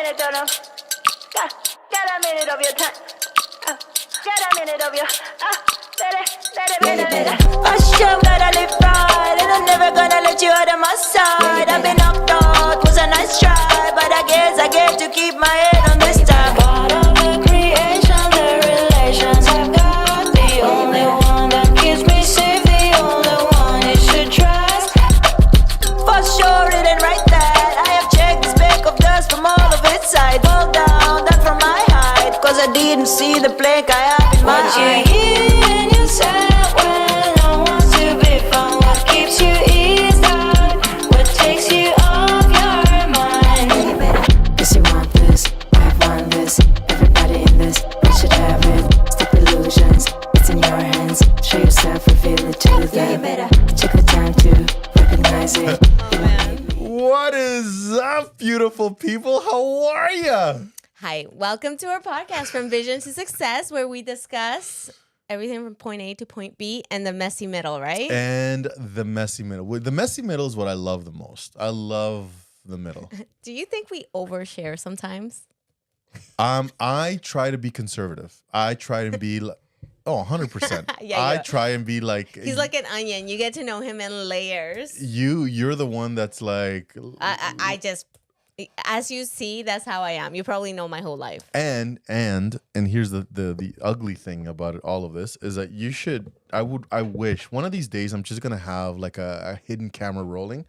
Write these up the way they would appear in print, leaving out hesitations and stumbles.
minute, don't know. Got a minute of your time. Got a minute of your. Hush, you gotta live right, and I'm never gonna let you out of my sight. I've been knocked out, was a nice try, but I guess I get to keep my head on this time. Part of the creation, the relations I've got, the only one that keeps me safe, the only one you should trust. For sure, it ain't right that I have checked the speck of dust from all of its side. Fall down, that from my height, cause I didn't see the plank I have in my eye. What is up, beautiful people? How are ya? Hi, welcome to our podcast From Vision to Success, where we discuss everything from point A to point B and the messy middle, right? And the messy middle. The messy middle is what I love the most. I love the middle. Do you think we overshare sometimes? I try to be conservative. I try to be like, 100%. I try and be like. He's like an onion. You get to know him in layers. You're the one that's like. I just, as you see, that's how I am. You probably know my whole life. And here's the ugly thing about all of this is that you should. I wish one of these days I'm just gonna have like a hidden camera rolling,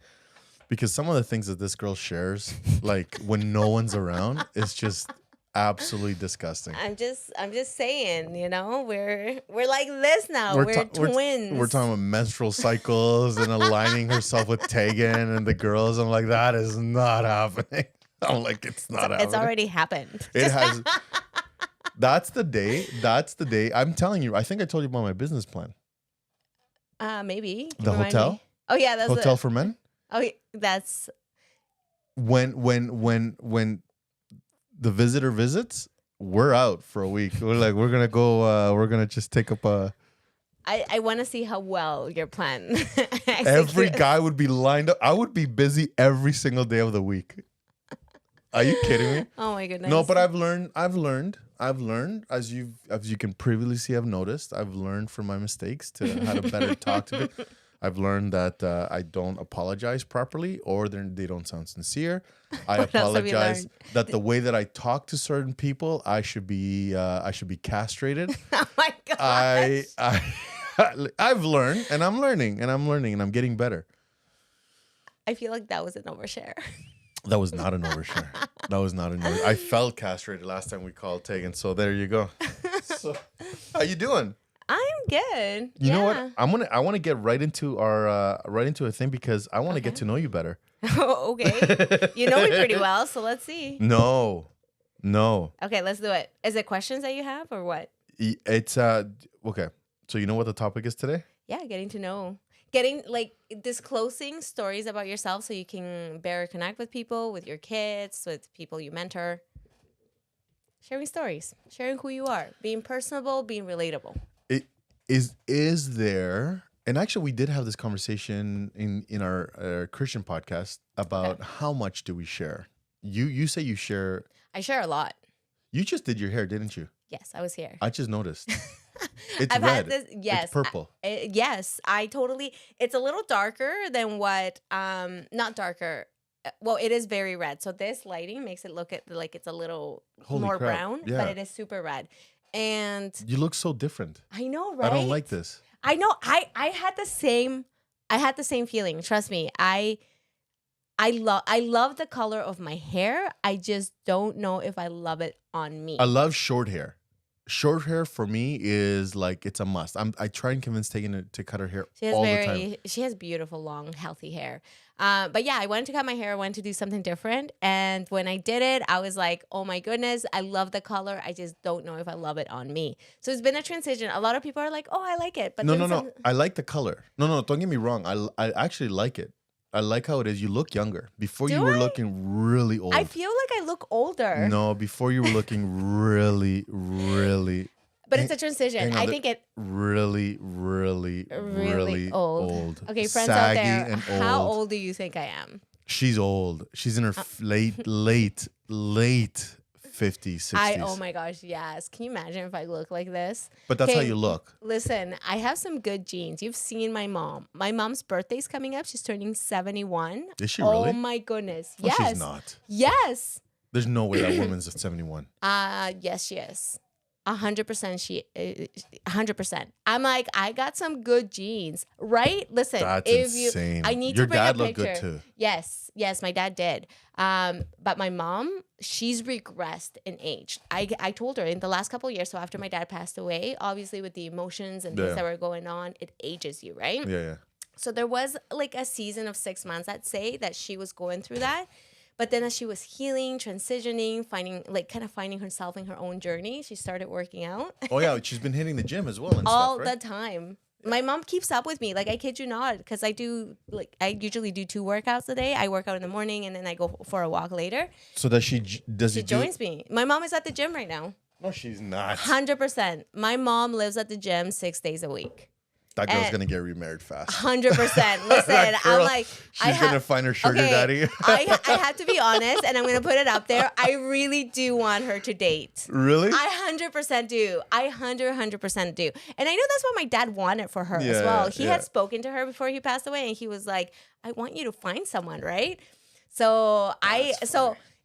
because some of the things that this girl shares, like when no one's around, is just absolutely disgusting. I'm just saying, we're like this now. We're twins. We're talking about menstrual cycles and aligning herself with Tegan and the girls. I'm like, that is not happening. I'm like, it's not happening. It's already happened. It has. That's the day. I'm telling you, I think I told you about my business plan. Maybe. The hotel? Me? Oh yeah, that's hotel for men? Oh, yeah, that's when the visitor visits, we're out for a week. We're gonna go. We're gonna just take up a. I want to see how well your plan. Every guy would be lined up. I would be busy every single day of the week. Are you kidding me? Oh my goodness. No, but I've learned. As you can previously have noticed, I've learned from my mistakes to how to better talk to people. I've learned that I don't apologize properly, or they don't sound sincere. I apologize that the way that I talk to certain people, I should be castrated. Oh my gosh. I've learned, and I'm learning, and I'm getting better. I feel like that was an overshare. That was not an overshare. I felt castrated last time we called Tegan, so there you go. So, how you doing? I'm good. You know what? I want to get right into a thing, because I want to get to know you better. Oh, okay. You know me pretty well, so let's see. No. Okay, let's do it. Is it questions that you have or what? It's okay. So you know what the topic is today? Yeah, disclosing stories about yourself so you can better connect with people, with your kids, with people you mentor. Sharing stories, sharing who you are, being personable, being relatable. Is there, and actually we did have this conversation in our Christian podcast about how much do we share. You say you share. I share a lot. You just did your hair, didn't you? Yes, I was here. I just noticed. It's I've red. had this, yes, it's purple. Yes, I totally. It's a little darker than what. Not darker. Well, it is very red. So this lighting makes it look like it's a little more brown, but it is super red. And you look so different. I know, right? I don't like this. I know. I had the same feeling. Trust me. I love the color of my hair. I just don't know if I love it on me. I love short hair. Short hair for me is like, it's a must. I try and convince Tegan to cut her hair all the time. She has beautiful, long, healthy hair. But yeah, I wanted to cut my hair. I wanted to do something different. And when I did it, I was like, oh my goodness, I love the color. I just don't know if I love it on me. So it's been a transition. A lot of people are like, oh, I like it. But no. I like the color. No, don't get me wrong. I actually like it. I like how it is. You look younger. Before you were looking really old. I feel like I look older. No, before you were looking really, really. But it's a transition. I think it really old. Okay, friends out there, how old do you think I am? She's old. She's in her late 50s, 60s. Oh my gosh, yes. Can you imagine if I look like this? But that's how Okay, you look. Listen, I have some good genes. You've seen my mom. My mom's birthday's coming up. She's turning 71. Is she Oh really? my goodness. No, Yes. she's not. Yes. There's no way that woman's at 71. Yes, she is. 100% 100%. I'm like, I got some good genes, right? Listen, That's if insane. I need Your to bring dad a looked picture. good too. Yes, my dad did. But my mom, she's regressed in age. I told her in the last couple of years, so after my dad passed away, obviously with the emotions and things that were going on, it ages you, right? Yeah. So there was like a season of 6 months, I'd say, that she was going through that. But then as she was healing, transitioning, finding herself in her own journey, she started working out. Oh yeah, she's been hitting the gym as well and all stuff, right? the time. My mom keeps up with me. Like, I kid you not, because I usually do 2 workouts a day. I work out in the morning and then I go for a walk later. So does she She joins me. My mom is at the gym right now. No, she's not. 100%. My mom lives at the gym 6 days a week. That girl's gonna get remarried fast. 100%. Listen, That girl, I'm like, she's gonna find her sugar daddy. I have to be honest, and I'm gonna put it up there. I really do want her to date. Really? I 100% do. I 100% do. And I know that's what my dad wanted for her as Yeah, well. He yeah. had spoken to her before he passed away, and he was like, I want you to find someone, right? So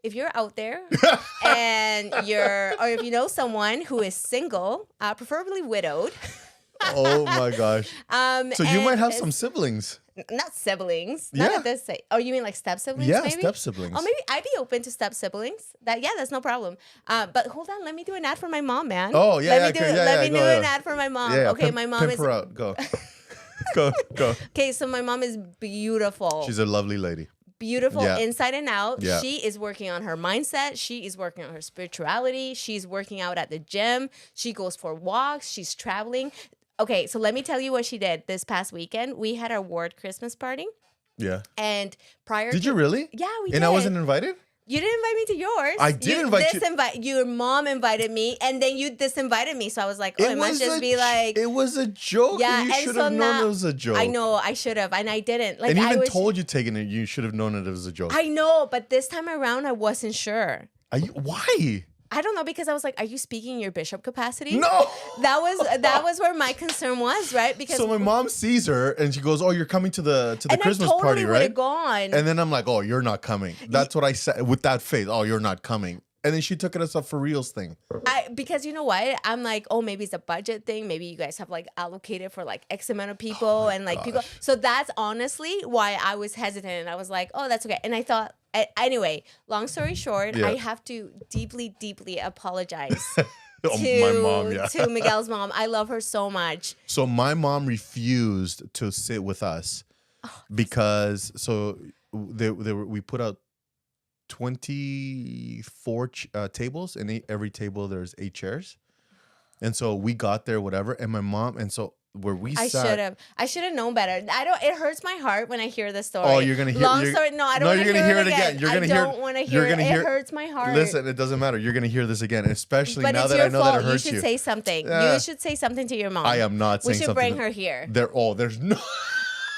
if you're out there and or if you know someone who is single, preferably widowed. Oh my gosh. So you might have and some siblings. Not siblings. Not Yeah. at this stage. Oh, you mean like step siblings? Yeah, maybe? step siblings. Oh, maybe I'd be open to step siblings. That's no problem. But hold on, let me do an ad for my mom, man. Oh, yeah, Let me do an ad for my mom. Yeah, Okay, pimp- my mom pimp is her out. Go. Go. okay. So my mom is beautiful. She's a lovely lady. Beautiful Yeah. inside and out. Yeah. She is working on her mindset. She is working on her spirituality. She's working out at the gym. She goes for walks. She's traveling. Okay, so let me tell you what she did this past weekend. We had our ward Christmas party. Yeah. And Did you really? Yeah, we did. And I wasn't invited? You didn't invite me to yours. I did invite you. Your mom invited me, and then you disinvited me. So I was like, oh, it must just be like. It was a joke. Yeah, and you and should so have known now- it was a joke. I know, I should have, and I didn't. Like, And I even was, told you taking it, you should have known it was a joke. I know, but this time around, I wasn't sure. Why? I don't know, because I was like, are you speaking your bishop capacity? No. That was where my concern was, right? Because So my mom sees her and she goes, "Oh, you're coming to the and Christmas I totally party, would right?" have gone. And then I'm like, "Oh, you're not coming." That's what I said with that face. "Oh, you're not coming." And then she took it as a for reals thing. Because you know what? I'm like, oh, maybe it's a budget thing. Maybe you guys have like allocated for like X amount of people and like people. So that's honestly why I was hesitant. And I was like, oh, that's okay. And I thought, anyway, long story short, Yeah. I have to deeply, deeply apologize My mom, yeah. to Miguel's mom. I love her so much. So my mom refused to sit with us because we put out 24 tables, and every table there's 8 chairs. And so we got there, whatever. And my mom, and so where we sat. I should have known better. It hurts my heart when I hear the story. Oh, you're gonna hear. Long story. No, I don't. No, want you're to gonna hear hear it again. You're gonna I hear. don't want to You're hear gonna it. hear. It hurts my heart. Listen, it doesn't matter. You're gonna hear this again, especially But now it's that your I know fault. that it hurts You should say something. Yeah. You should say something to your mom. I am not We saying should something. bring her here. There's no.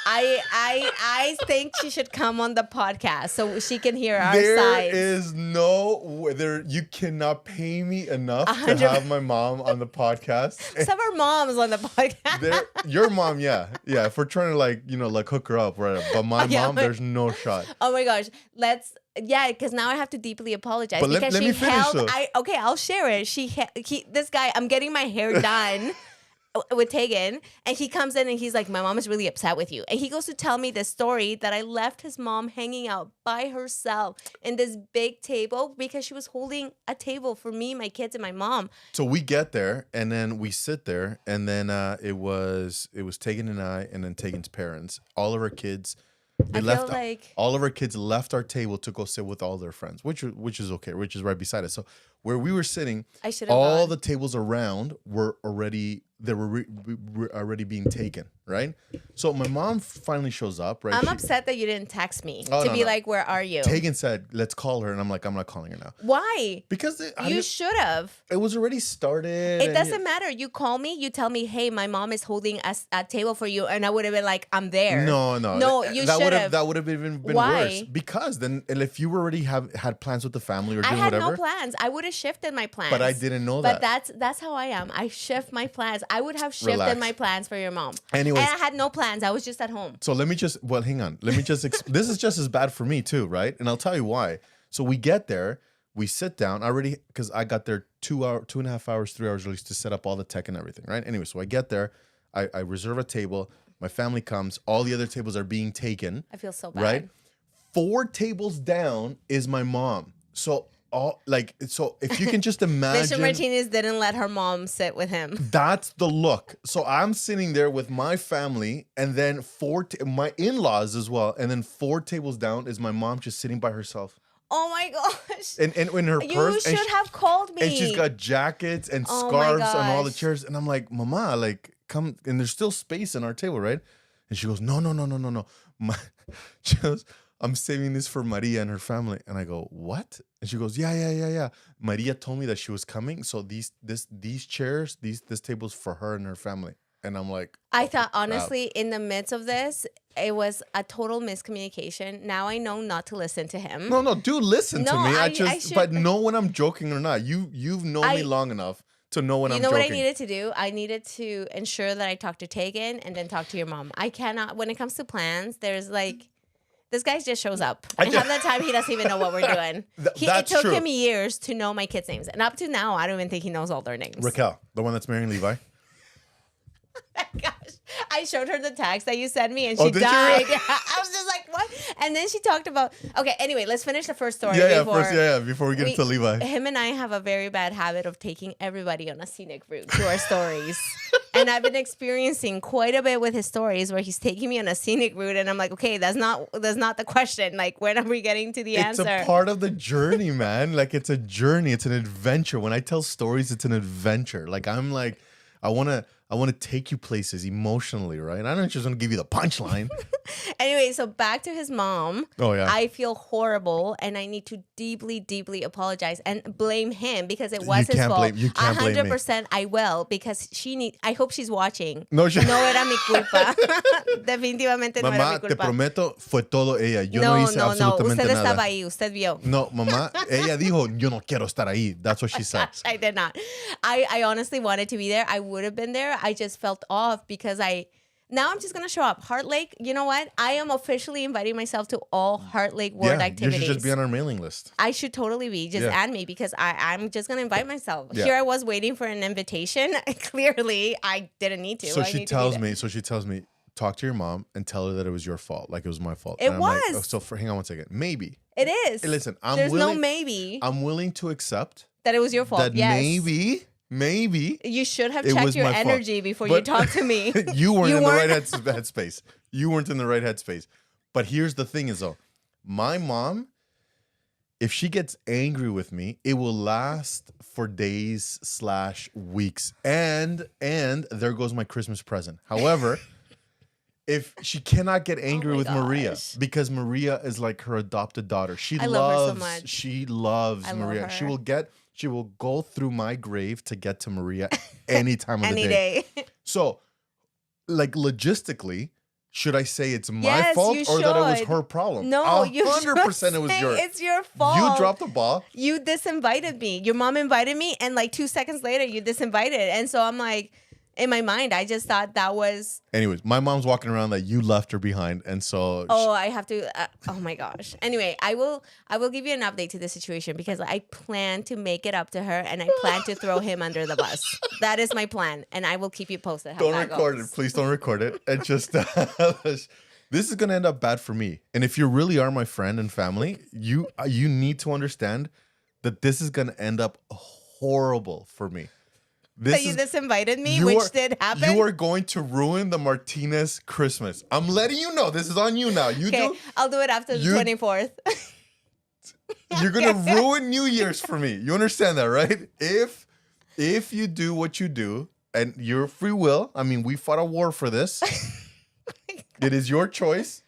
I think she should come on the podcast so she can hear our There sides. is no way. You cannot pay me enough to 100. have my mom on the podcast. Some of our moms on the podcast. Your mom, yeah. If we're trying to like hook her up, right? But my Yeah, mom, but- there's no shot. Oh my gosh, because now I have to deeply apologize But let because me she finish, held. though. Okay, I'll share it. This guy, I'm getting my hair done. With Tegan, and he comes in and he's like, my mom is really upset with you, and he goes to tell me this story that I left his mom hanging out by herself in this big table because she was holding a table for me, my kids, and my mom. So we get there, and then we sit there, and then it was Tegan and I, and then Tegan's parents. All of our kids, all of our kids left our table to go sit with all their friends, which is okay, which is right beside us. So where we were sitting, I should have all gone. the tables around were already they were already being taken, right? So my mom finally shows up, right? I'm upset that you didn't text me Oh, to no, be no. like, where are you? Tegan said, let's call her. And I'm like, I'm not calling her now. Why? Because You should have. it was already started. It doesn't matter. You call me, you tell me, hey, my mom is holding a table for you. And I would have been like, I'm there. No. No, you that should would have. That would have even been Why? worse. Because then, and if you already had plans with the family or I doing had whatever. no plans. I would have shifted my plans. But I didn't know But that. that's how I am. I shift my plans. I would have shifted Relax. my plans for your mom. Anyways. And I had no plans. I was just at home. So let me just, hang on. Let me just, this is just as bad for me too, right? And I'll tell you why. So we get there, we sit down already, because I got there 2.5 hours, 3 hours at least to set up all the tech and everything, right? Anyway, so I get there, I reserve a table, my family comes, all the other tables are being taken. I feel so bad. Right? 4 tables down is my mom. So if you can just imagine. Mr. Martinez didn't let her mom sit with him. That's the look. So I'm sitting there with my family, and then my in-laws as well, and then 4 tables down is my mom just sitting by herself. Oh my gosh. And in her You purse, should have called me. and she's got jackets and Oh my scarves on all the gosh. chairs, and I'm like, Mama, like come, and there's still space in our table, right? And she goes, No. She goes, I'm saving this for Maria and her family. And I go, what? And she goes, yeah. Maria told me that she was coming. So these chairs, this table's for her and her family. And I'm like, I thought, honestly, in the midst of this, it was a total miscommunication. Now I know not to listen to him. no, do listen to No, me. I should- But know when I'm joking or not. You've known me long enough to know when I'm joking. You know what I needed to do? I needed to ensure that I talk to Tegan and then talk to your mom. I cannot, when it comes to plans, there's like, this guy just shows up. And half the time, he doesn't even know what we're doing. It That's took true. him years to know my kids' names. And up to now, I don't even think he knows all their names. Raquel, the one that's marrying Levi. Gosh, I showed her the text that you sent me and Oh, she did you? died. I was just like, what? And then she talked about, okay, anyway, let's finish the first story. Before we get into Levi. Him and I have a very bad habit of taking everybody on a scenic route to our stories. And I've been experiencing quite a bit with his stories where he's taking me on a scenic route and I'm like, okay, that's not the question. Like, when are we getting to the It's answer? a part of the journey, man. Like, it's a journey. It's an adventure. When I tell stories, it's an adventure. Like, I'm like, I want to take you places emotionally, right? I don't just want to give you the punchline. Anyway, so back to his mom. Oh, yeah. I feel horrible and I need to deeply, deeply apologize and blame him because it was his fault. You can't blame me. 100% I will because I hope she's watching. No, No era mi culpa. Definitivamente no era Mamá, mi te culpa. prometo, fue todo ella. Yo No, no hice absolutamente Usted nada. estaba ahí. Usted vio. No, mamá, ella dijo, yo no quiero estar ahí. That's what she said. I did not. I honestly wanted to be there. I would have been there. I just felt off because now I'm just going to show up. Heart Lake, you know what? I am officially inviting myself to all Heart Lake World activities. You should just be on our mailing list. I should totally be. Just add me because I'm just going to invite myself. Yeah. Here I was waiting for an invitation. Clearly, I didn't need to. So she tells me, talk to your mom and tell her that it was your fault. Like it was my fault. It And I'm like, was. hang on one second. Maybe. It is. Hey, listen, There's no maybe I'm willing to accept that it was your fault. that Yes. maybe You should have it checked was your my fault. energy before you But talk to me. you weren't in the right headspace. You weren't in the right headspace. But here's the thing is though, my mom, if she gets angry with me, it will last for days / weeks. And there goes my Christmas present. However, if she cannot get angry with Maria gosh. because Maria is like her adopted daughter. I love her so much. She loves I love Maria. her. She will go through my grave to get to Maria any time of Any the day. So, like logistically, should I say it's my Yes, fault you or that it was should. her problem? No, you 100% it was say yours. it's your fault. You dropped the ball. You disinvited me. Your mom invited me, and like 2 seconds later, you disinvited. And so I'm like, in my mind, I just thought that was. Anyways, my mom's walking around that you left her behind, and so Oh, I have to. Oh my gosh. Anyway, I will give you an update to the situation because I plan to make it up to her, and I plan to throw him under the bus. That is my plan, and I will keep you posted. How don't that record goes. it. Please don't record it. And just this is gonna end up bad for me. And if you really are my friend and family, you need to understand that this is gonna end up horrible for me. That you disinvited me, you which did happen. You are going to ruin the Martinez Christmas. I'm letting you know. This is on you now. Okay, I'll do it after the 24th. You're gonna ruin New Year's for me. You understand that, right? If you do what you do, and your free will. I mean, we fought a war for this. It is your choice.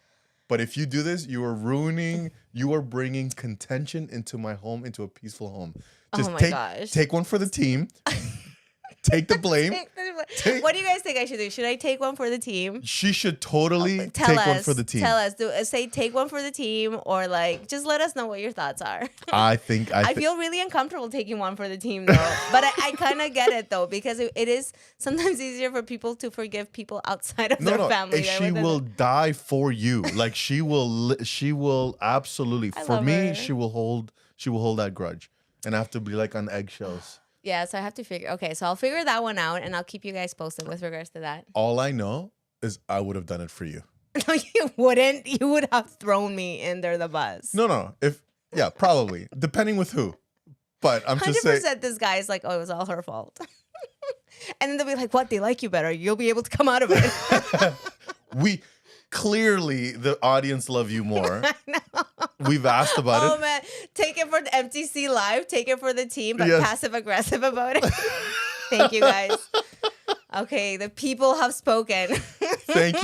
But if you do this, you are bringing contention into my home, into a peaceful home. Just Oh my take, gosh. take one for the team. Take the blame. What do you guys think I should do? Should I take one for the team? She should totally Tell take us. one for the team. Tell us. Say take one for the team, or like just let us know what your thoughts are. I think I feel really uncomfortable taking one for the team though, but I kind of get it though because it is sometimes easier for people to forgive people outside of their family. and she will die for you. Like she will absolutely. I For love me, her. she will hold that grudge, and I have to be like on eggshells. Yeah, so I have to figure. Okay, so I'll figure that one out, and I'll keep you guys posted with regards to that. All I know is I would have done it for you. No, you wouldn't. You would have thrown me under the bus. No. Probably depending with who. But I'm just saying. 100% this guy is like, oh, it was all her fault. And then they'll be like, what? They like you better. You'll be able to come out of it. We clearly the audience love you more. We've asked about Oh it. man, take it for the MTClife. Take it for the team, but Yes. passive aggressive about it. Thank you guys. Okay, the people have spoken. Thank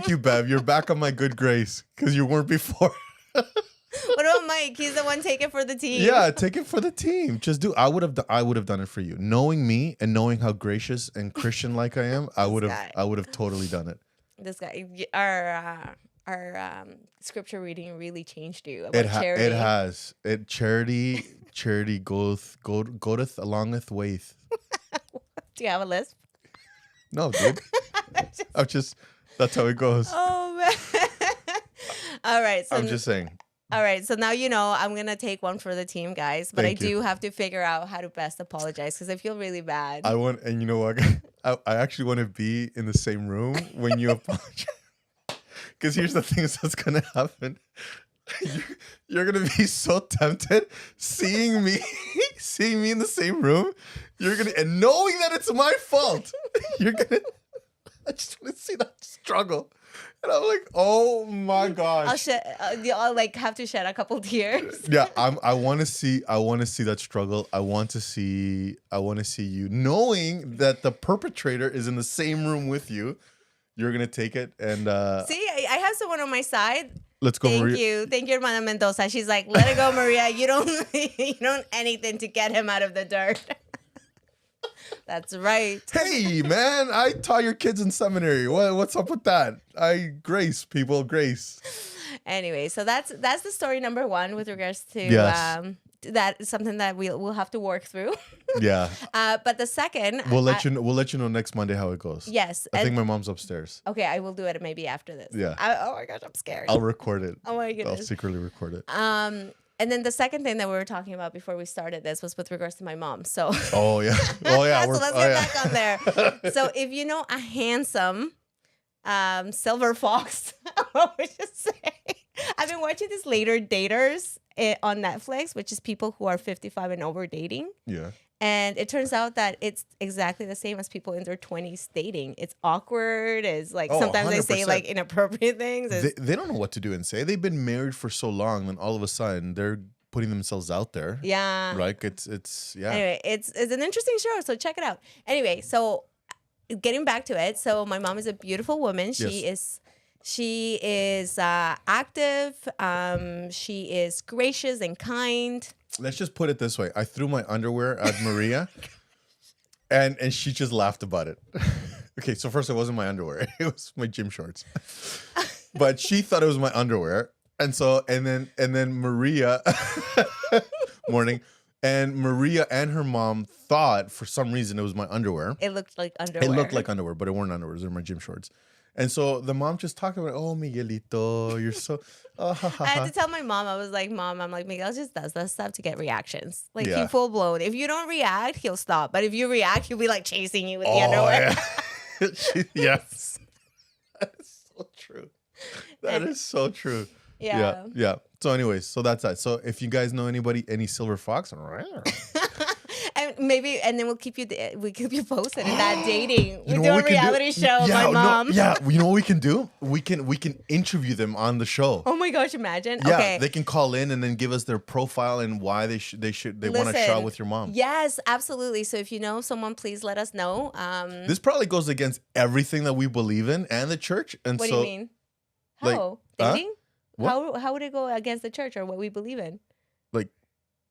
you, Bev. You're back on my good grace because you weren't before. What about Mike? He's the one taking for the team. Yeah, take it for the team. Just do. I would have done it for you. Knowing me and knowing how gracious and Christian like I am, I would guy. have totally done it. This guy, our scripture reading really changed you about charity. It has. Charity goeth alongeth waith. Do you have a list? No, dude. I'm just. That's how it goes. Oh man. All right. So I'm just saying. All right, so now you know I'm gonna take one for the team, guys. But Thank I you. do have to figure out how to best apologize because I feel really bad. And you know what? I actually want to be in the same room when you apologize. Because here's the thing that's gonna happen. You're gonna be so tempted seeing me in the same room. And knowing that it's my fault. I just want to see that struggle. And I'm like, oh my gosh. I'll like have to shed a couple tears. Yeah, I want to see that struggle. I want to see you knowing that the perpetrator is in the same room with you. You're gonna take it and See, I have someone on my side. let's go, Maria. Thank you, Hermana Mendoza. She's like, let it go, Maria. You don't anything to get him out of the dirt. That's right. Hey man, I taught your kids in seminary. What's up with that? Grace. Anyway, so that's the story number one with regards to Yes. that is something that we'll have to work through. Yeah. But the second, We'll let you know next Monday how it goes. yes. I think my mom's upstairs. Okay, I will do it maybe after this. Yeah. Oh my gosh, I'm scared. I'll record it. Oh my I'll goodness. secretly record it. And then the second thing that we were talking about before we started this was with regards to my mom. So, Oh yeah. so let's get back on there. So if you know a handsome silver fox, what would you say? I've been watching these later daters on Netflix, which is people who are 55 and over dating. Yeah. And it turns out that it's exactly the same as people in their 20s dating. It's awkward. It's like Oh, sometimes they say 100%. like inappropriate things. They don't know what to do and say. They've been married for so long, and all of a sudden they're putting themselves out there. Yeah. Like it's yeah. Anyway, it's an interesting show, so check it out. Anyway, so getting back to it, so my mom is a beautiful woman. She is active. She is gracious and kind. Let's just put it this way. I threw my underwear at Maria and she just laughed about it. Okay, so first it wasn't my underwear. It was my gym shorts. But she thought it was my underwear. And then Maria morning. And Maria and her mom thought for some reason it was my underwear. It looked like underwear. It looked like underwear, but it weren't underwear. They're my gym shorts. And so the mom just talked about, oh, Miguelito, you're so... I had to tell my mom, I was like, Mom, I'm like, Miguel just does that stuff to get reactions. Like, Yeah. he full blown. If you don't react, he'll stop. But if you react, he'll be like chasing you with the underwear. Yeah. Yes. That is so true. That is so true. Yeah. So anyways, so that's that. So if you guys know any silver fox, And maybe, and then we keep you posted in that dating. We You know do what a we can do? reality show. Yeah, My mom. you know what we can do? We can interview them on the show. Oh my gosh! Imagine. Yeah, Okay. they can call in and then give us their profile and why they want to shop with your mom. Yes, absolutely. So if you know someone, please let us know. This probably goes against everything that we believe in and the church. And What so, do you mean? like, How? huh? Dating? What? How would it go against the church or what we believe in? like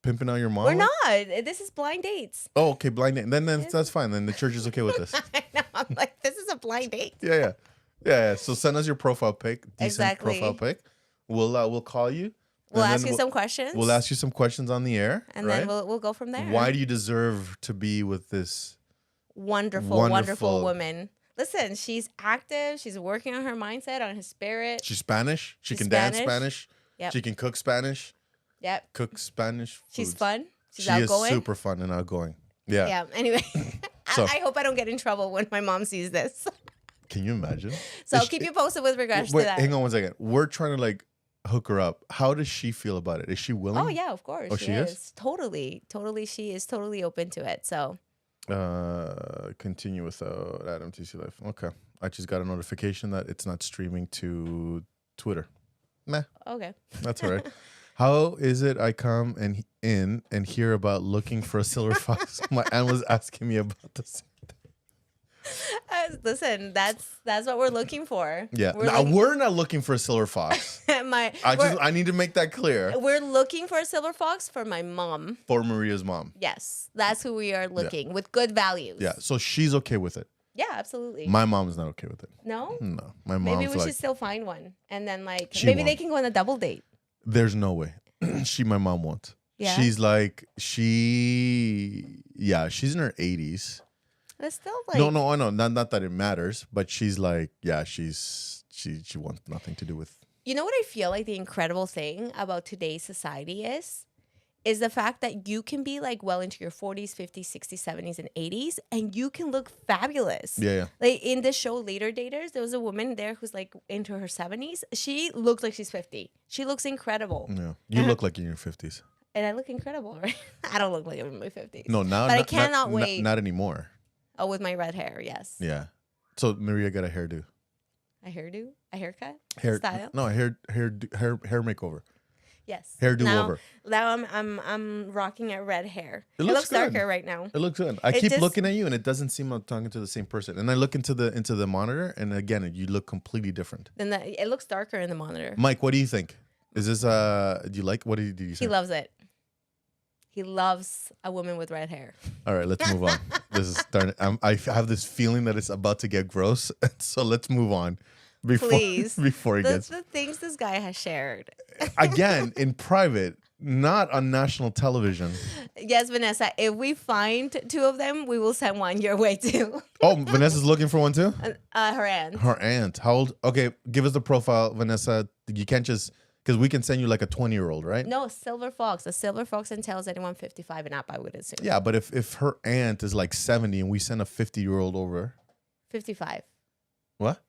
pimping out your mom. We're not. This is blind dates. Oh, okay, blind date. Then that's fine. Then the church is okay with this. I know. I'm like, this is a blind date. Yeah. So send us your profile pic. Decent Exactly. profile pic. We'll call you. We'll and ask then you some questions. We'll ask you some questions on the air, and right? then we'll go from there. Why do you deserve to be with this? Wonderful woman. Listen, she's active. She's working on her mindset, on his spirit. She's Spanish. She She's can dance Spanish. Spanish. Yep. She can cook Spanish. Yep. Cook Spanish. She's foods. fun. She's She outgoing. is super fun and outgoing. Yeah. Yeah. Anyway, So- I hope I don't get in trouble when my mom sees this. Can you imagine? So Is I'll keep you posted with regards Wait, to that. hang on one second. We're trying to like hook her up. How does she feel about it? Is she willing? Oh yeah, of course. Oh, she is? Totally. She is totally open to it. So Continue without MTClife. Okay. I just got a notification that it's not streaming to Twitter. Meh. okay. That's all right. How is it I come in and hear about looking for a silver fox? My aunt was asking me about this. Listen, that's what we're looking for. Yeah. We're We're not looking for a silver fox. I need to make that clear we're looking for a silver fox for my mom. for Maria's mom. Yes, that's who we are looking with good values. Yeah. So she's okay with it. Yeah, absolutely. My mom is not okay with it. No? No. My mom's Maybe we like, should still find one. And then She maybe they won't. can go on a double date. there's no way. My mom won't. Yeah. She's like, she's in her 80s. That's still like No, I know. Not that it matters, but she's like, yeah, she wants nothing to do with. You know what I feel like the incredible thing about today's society is the fact that you can be like well into your 40s, 50s, 60s, 70s, and 80s, and you can look fabulous. Yeah. Like in the show Later Daters, there was a woman there who's like into her 70s. She looks like she's 50. She looks incredible. Yeah. You look like you're in your 50s. And I look incredible, right? I don't look like I'm in my 50s. No, now. But I cannot wait. Not anymore. Oh, with my red hair, yes. Yeah. So Maria got a hairdo. A hairdo? A haircut? Hair Style? No, hair makeover. Yes. Hairdo over. Now I'm rocking a red hair. It It looks looks good. darker right now. It looks good. I It keep just- looking at you, and it doesn't seem I'm talking to the same person. And I look into the monitor, and again, you look completely different. Then it looks darker in the monitor. Mike, what do you think? Is this do you like? What do you say? He loves it. He loves a woman with red hair. All right, let's move on. This is starting. I have this feeling that it's about to get gross, so let's move on. Please. Before it gets The things this guy has shared. again in private, not on national television. Yes, Vanessa, if we find two of them, we will send one your way too. Oh, Vanessa's looking for one too. Her aunt. Her aunt. How old? Okay, give us the profile, Vanessa. You can't just because we can send you like a 20-year-old, right? No, silver fox. A silver fox entails anyone 55 and up, I would assume. Yeah, but if her aunt is like 70 and we send a 50-year-old over, 55. what?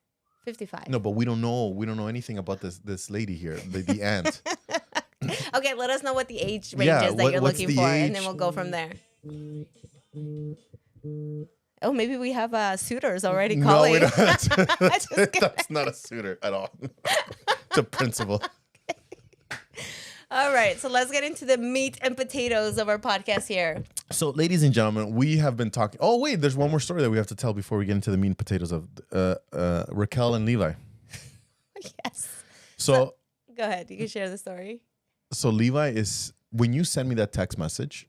55. No, but we don't know. We don't know anything about this lady here, the aunt. Okay, let us know what the age range Yeah, is that you're what's looking the for, and then age? we'll go from there. Oh, maybe we have suitors already No, calling. we don't. Just kidding. That's not a suitor at all. It's a principal. All right, so let's get into the meat and potatoes of our podcast here. So, ladies and gentlemen, we have been talking. Oh, wait, there's one more story that we have to tell before we get into the meat and potatoes of Raquel and Levi. Yes. So Go ahead. You can share the story. Levi is when you send me that text message.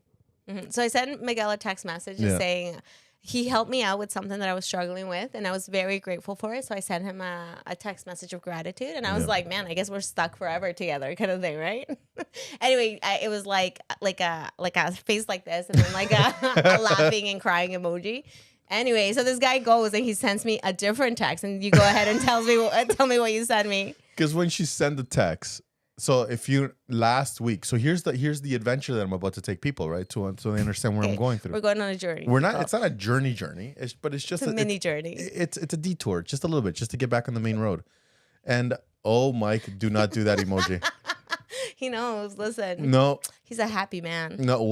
Mhm. So I sent Miguel a text message just Yeah. saying he helped me out with something that I was struggling with, and I was very grateful for it. So I sent him a text message of gratitude, and I was Yeah. like, "Man, I guess we're stuck forever together," kind of thing, right? Anyway, it was like a face like this, and then like a laughing and crying emoji. Anyway, so this guy goes and he sends me a different text, and you go ahead and tell me what you sent me. Because when she sent the text, so if you last week, so here's the adventure that I'm about to take people, right? So they understand where I'm going through. We're going on a journey. We're not. So, It's not a journey. But it's just it's a mini journey. It's a detour, just a little bit, just to get back on the main road. And oh, Mike, do not do that emoji. He knows. Listen, No, he's a happy man. no.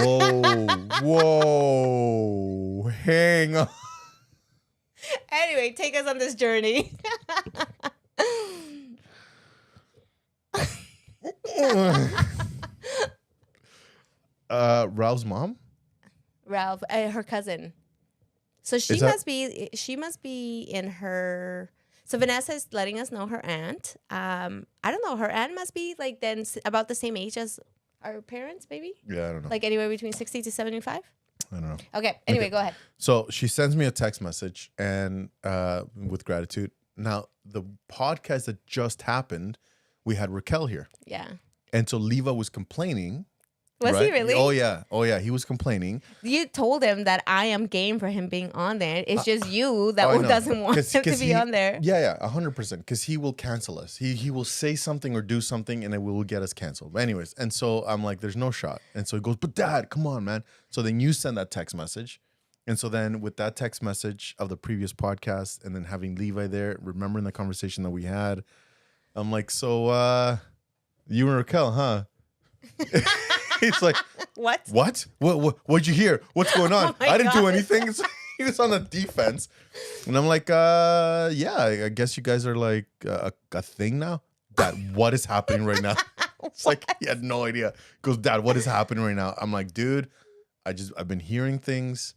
Whoa. Hang on. Anyway, take us on this journey. Ralph's mom? Ralph, her cousin. So she Is that- must be in her. So Vanessa is letting us know her aunt. I don't know. Her aunt must be like then about the same age as our parents, maybe. Yeah, I don't know. Like anywhere between 60 to 75. I don't know. Okay. Anyway, go ahead. So she sends me a text message and with gratitude. Now, the podcast that just happened, we had Raquel here. Yeah. And so Leva was complaining. Was he right? really? Oh, yeah. Oh, yeah. He was complaining. You told him that I am game for him being on there. It's just you that Oh, I know. doesn't want 'Cause- him to 'cause be he- on there. Yeah, 100%. Because he will cancel us. He will say something or do something and it will get us canceled. But anyways, and so I'm like, there's no shot. And so he goes, but Dad, come on, man. So then you send that text message. And so then with that text message of the previous podcast and then having Levi there, remembering the conversation that we had, I'm like, so you and Raquel, huh? He's like, What? What'd you hear? What's going on? Oh my I didn't do God. anything. So he was on the defense. And I'm like, yeah, I guess you guys are like a thing now. Dad, what is happening right now? It's like he had no idea. He goes, Dad, what is happening right now? I'm like, dude, I've been hearing things.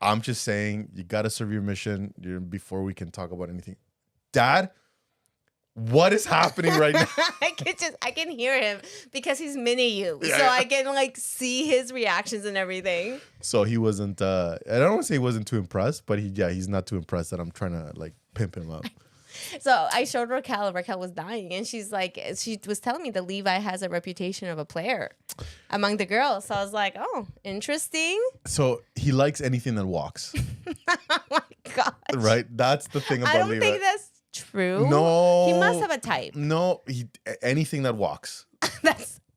I'm just saying you gotta serve your mission before we can talk about anything. Dad, what is happening right now? I can hear him because he's mini you. Yeah, So yeah. I can like see his reactions and everything. So he wasn't. I don't want to say he wasn't too impressed, but he's not too impressed that I'm trying to like pimp him up. So I showed Raquel. Raquel was dying, and she was telling me that Levi has a reputation of a player among the girls. So I was like, oh, interesting. So he likes anything that walks, Oh my god! right? That's the thing about I don't Levi. think that's true. No, he must have a type. No, anything that walks.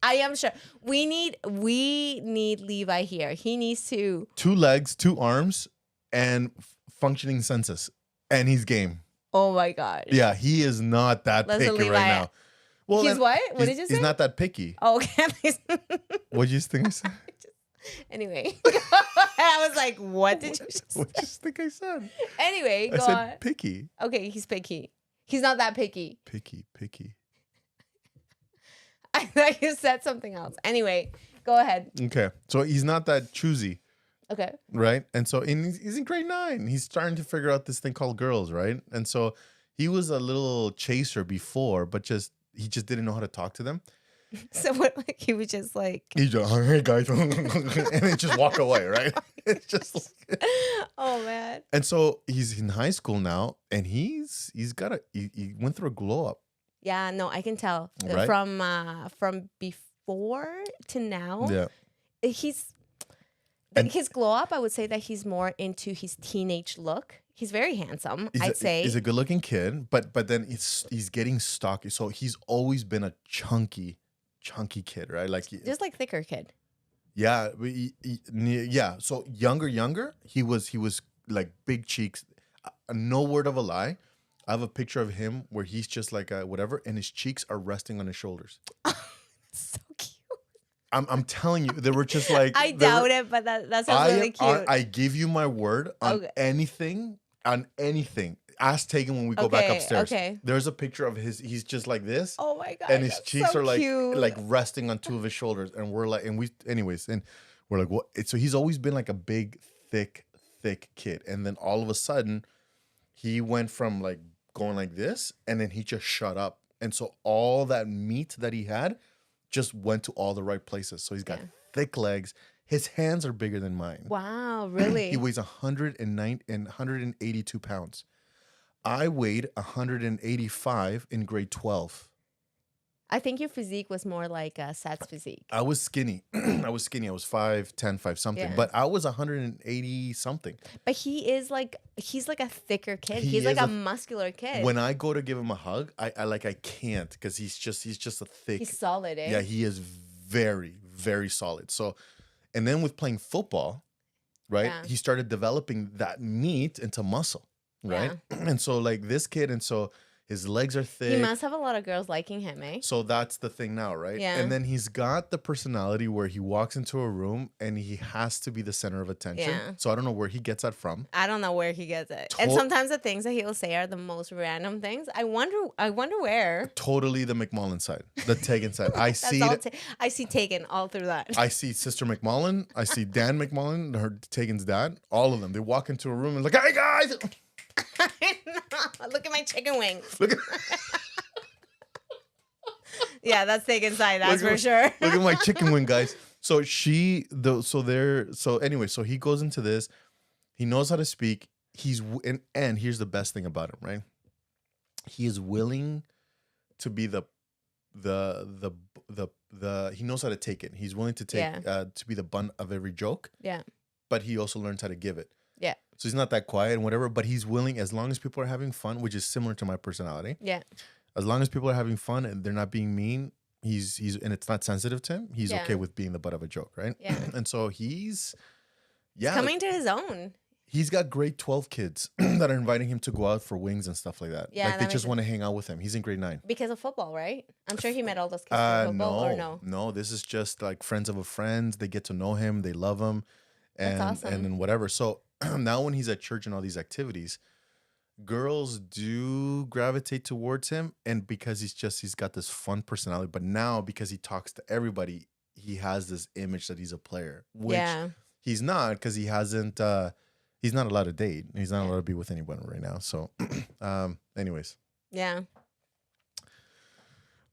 I am sure. We need Levi here. He needs to. 2 legs, 2 arms, and functioning senses, and he's game. Oh my god. Yeah, he is not that Listen, picky Levi, right now. Well, he's then, what? What did you say? He's not that picky. Oh, okay. What do you think I said? Anyway, I was like, "What did you just What do you think I said? Anyway, I go said on. picky. Okay, he's picky. He's not that picky. Picky. I thought you said something else. Anyway, go ahead. Okay, so he's not that choosy. Okay. Right. And so he's in grade 9. He's starting to figure out this thing called girls. Right. And so he was a little chaser before, but he just didn't know how to talk to them. So what? Like he was just like, He just, hey guys, and then just walk away. Right. It's just like, oh man. and so he's in high school now and he went through a glow up. Yeah. No, I can tell Right? from before to now. Yeah. His glow up. I would say that he's more into his teenage look. He's very handsome. I'd say He's a good looking kid, but then he's getting stocky. So he's always been a chunky kid, right? Like just like thicker kid. yeah, yeah. So younger, he was like big cheeks. No word of a lie. I have a picture of him where he's just like whatever, and his cheeks are resting on his shoulders. So cute. I'm telling you, they were just like I doubt it, but that sounds really cute. I give you my word on Okay. anything. Ask Tegan when we go back upstairs. Okay. There's a picture of he's just like this. Oh my god. And his that's cheeks so are like cute. resting on 2 of his shoulders. And we're like, and we're like, what? So he's always been like a big, thick kid. And then all of a sudden, he went from like going like this, and then he just shut up. And so all that meat that he had just went to all the right places. So he's got thick legs. His hands are bigger than mine. Wow, really? He weighs 182 pounds. I weighed 185 in grade 12. I think your physique was more like a Sat's physique. I was skinny. I was 5'10", 5 something. Yeah. But I was 180 something. But he's like a thicker kid. He He's like is a muscular kid. When I go to give him a hug, I can't because he's just a thick. He's solid, eh? Yeah, he is very, very solid. So, and then with playing football, right? Yeah. He started developing that meat into muscle, right? And so like this kid, and so His legs are thick. He must have a lot of girls liking him, eh? So that's the thing now, right? Yeah. And then he's got the personality where he walks into a room and he has to be the center of attention. Yeah. So I don't know where he gets that from. I don't know where he gets it. And sometimes the things that he'll say are the most random things. I wonder where. Totally the McMullen side, the Tegan side. I see I see Taken all through that. I see Sister McMullen. I see Dan McMullen, her Tegan's dad. All of them. They walk into a room and like, hey guys. Look at my chicken wing. Look at, Yeah, that's Taken's side. That's Look for at- sure. look at my chicken wing, guys. So anyway, so he goes into this. He knows how to speak. And here's the best thing about him, right? He is willing to be the he knows how to take it. He's willing to take to be the butt of every joke. Yeah. But he also learns how to give it. Yeah. So he's not that quiet and whatever, but he's willing, as long as people are having fun, which is similar to my personality. Yeah. As long as people are having fun and they're not being mean, he's and it's not sensitive to him, he's Yeah. okay with being the butt of a joke, right? Yeah. And so he's Coming to his own. he's got grade 12 kids that are inviting him to go out for wings and stuff like that. Yeah, Like they that just makes want to hang out with him. He's in grade 9. Because of football, right? I'm sure he met all those kids for football, or no? No, this is just like friends of a friend. They get to know him, they love him, and That's awesome. and then whatever. So now when he's at church and all these activities, girls do gravitate towards him, and because he's got this fun personality. But now because he talks to everybody, he has this image that he's a player, which Yeah. he's not, because he hasn't. He's not allowed to date. He's not allowed to be with anyone right now. So, anyways. Yeah.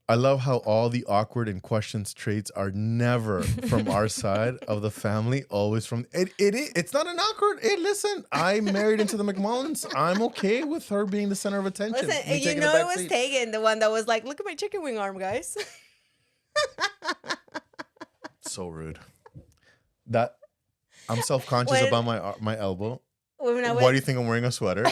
I love how all the awkward and questions traits are never from our side of the family, always from it's not an awkward. Hey, listen, I married into the McMullens. I'm okay with her being the center of attention. Listen, Me you taking know the it back was seat. Taken, the one that was like, look at my chicken wing arm, guys. So rude. That I'm self-conscious When- about my elbow. When I Why do you think I'm wearing a sweater?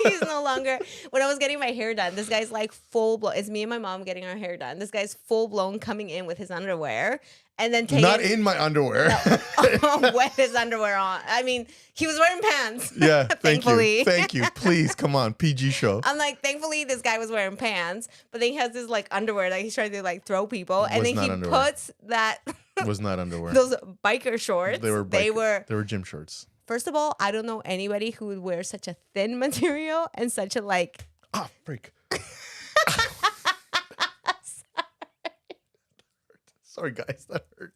He's no longer. When I was getting my hair done, this guy's like full blown. It's me and my mom getting our hair done. This guy's full blown coming in with his underwear, and then taking Not in my underwear. with his underwear on. I mean, he was wearing pants. Yeah, thank Thankfully. you. Thank you. Please, come on, PG show. I'm like, thankfully, this guy was wearing pants, but then he has this like underwear that he's trying to like throw people, and Was then not he underwear. puts that Was not underwear. those biker shorts. They were They biker- were. they were gym shorts. First of all, I don't know anybody who would wear such a thin material and such a like. Ah, freak. Sorry, guys, that hurt.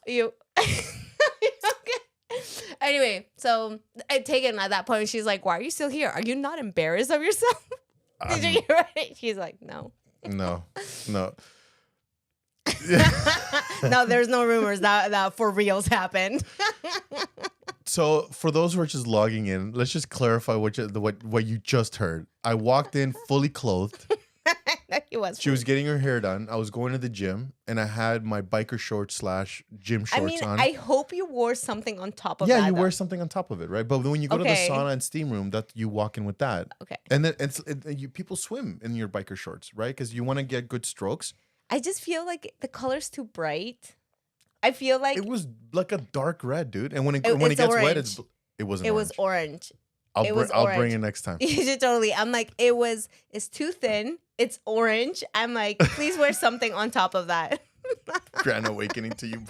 You. Okay. Anyway, so I take it at that point. She's like, "Why are you still here? Are you not embarrassed of yourself?" Did you hear it? She's like, "No, No. no. There's no rumors that for reals happened." So for those who are just logging in, let's just clarify what you just heard. I walked in fully clothed. He was. She was getting her hair done. I was going to the gym, and I had my biker shorts / gym I shorts mean, on. I hope you wore something on top of Yeah, that. you though. wear something on top of it, right? But when you go to the Okay. sauna and steam room, that you walk in with that. Okay. And then people swim in your biker shorts, right? Because you want to get good strokes. I just feel like the color's too bright. I feel like It was like a dark red, dude. And when it It- when it it's gets wet, orange. it wasn't. it orange. was orange. I'll it bring was I'll bring orange. it next time. You should totally. I'm like, it's too thin. It's orange. I'm like, please wear something on top of that. Grand awakening to you.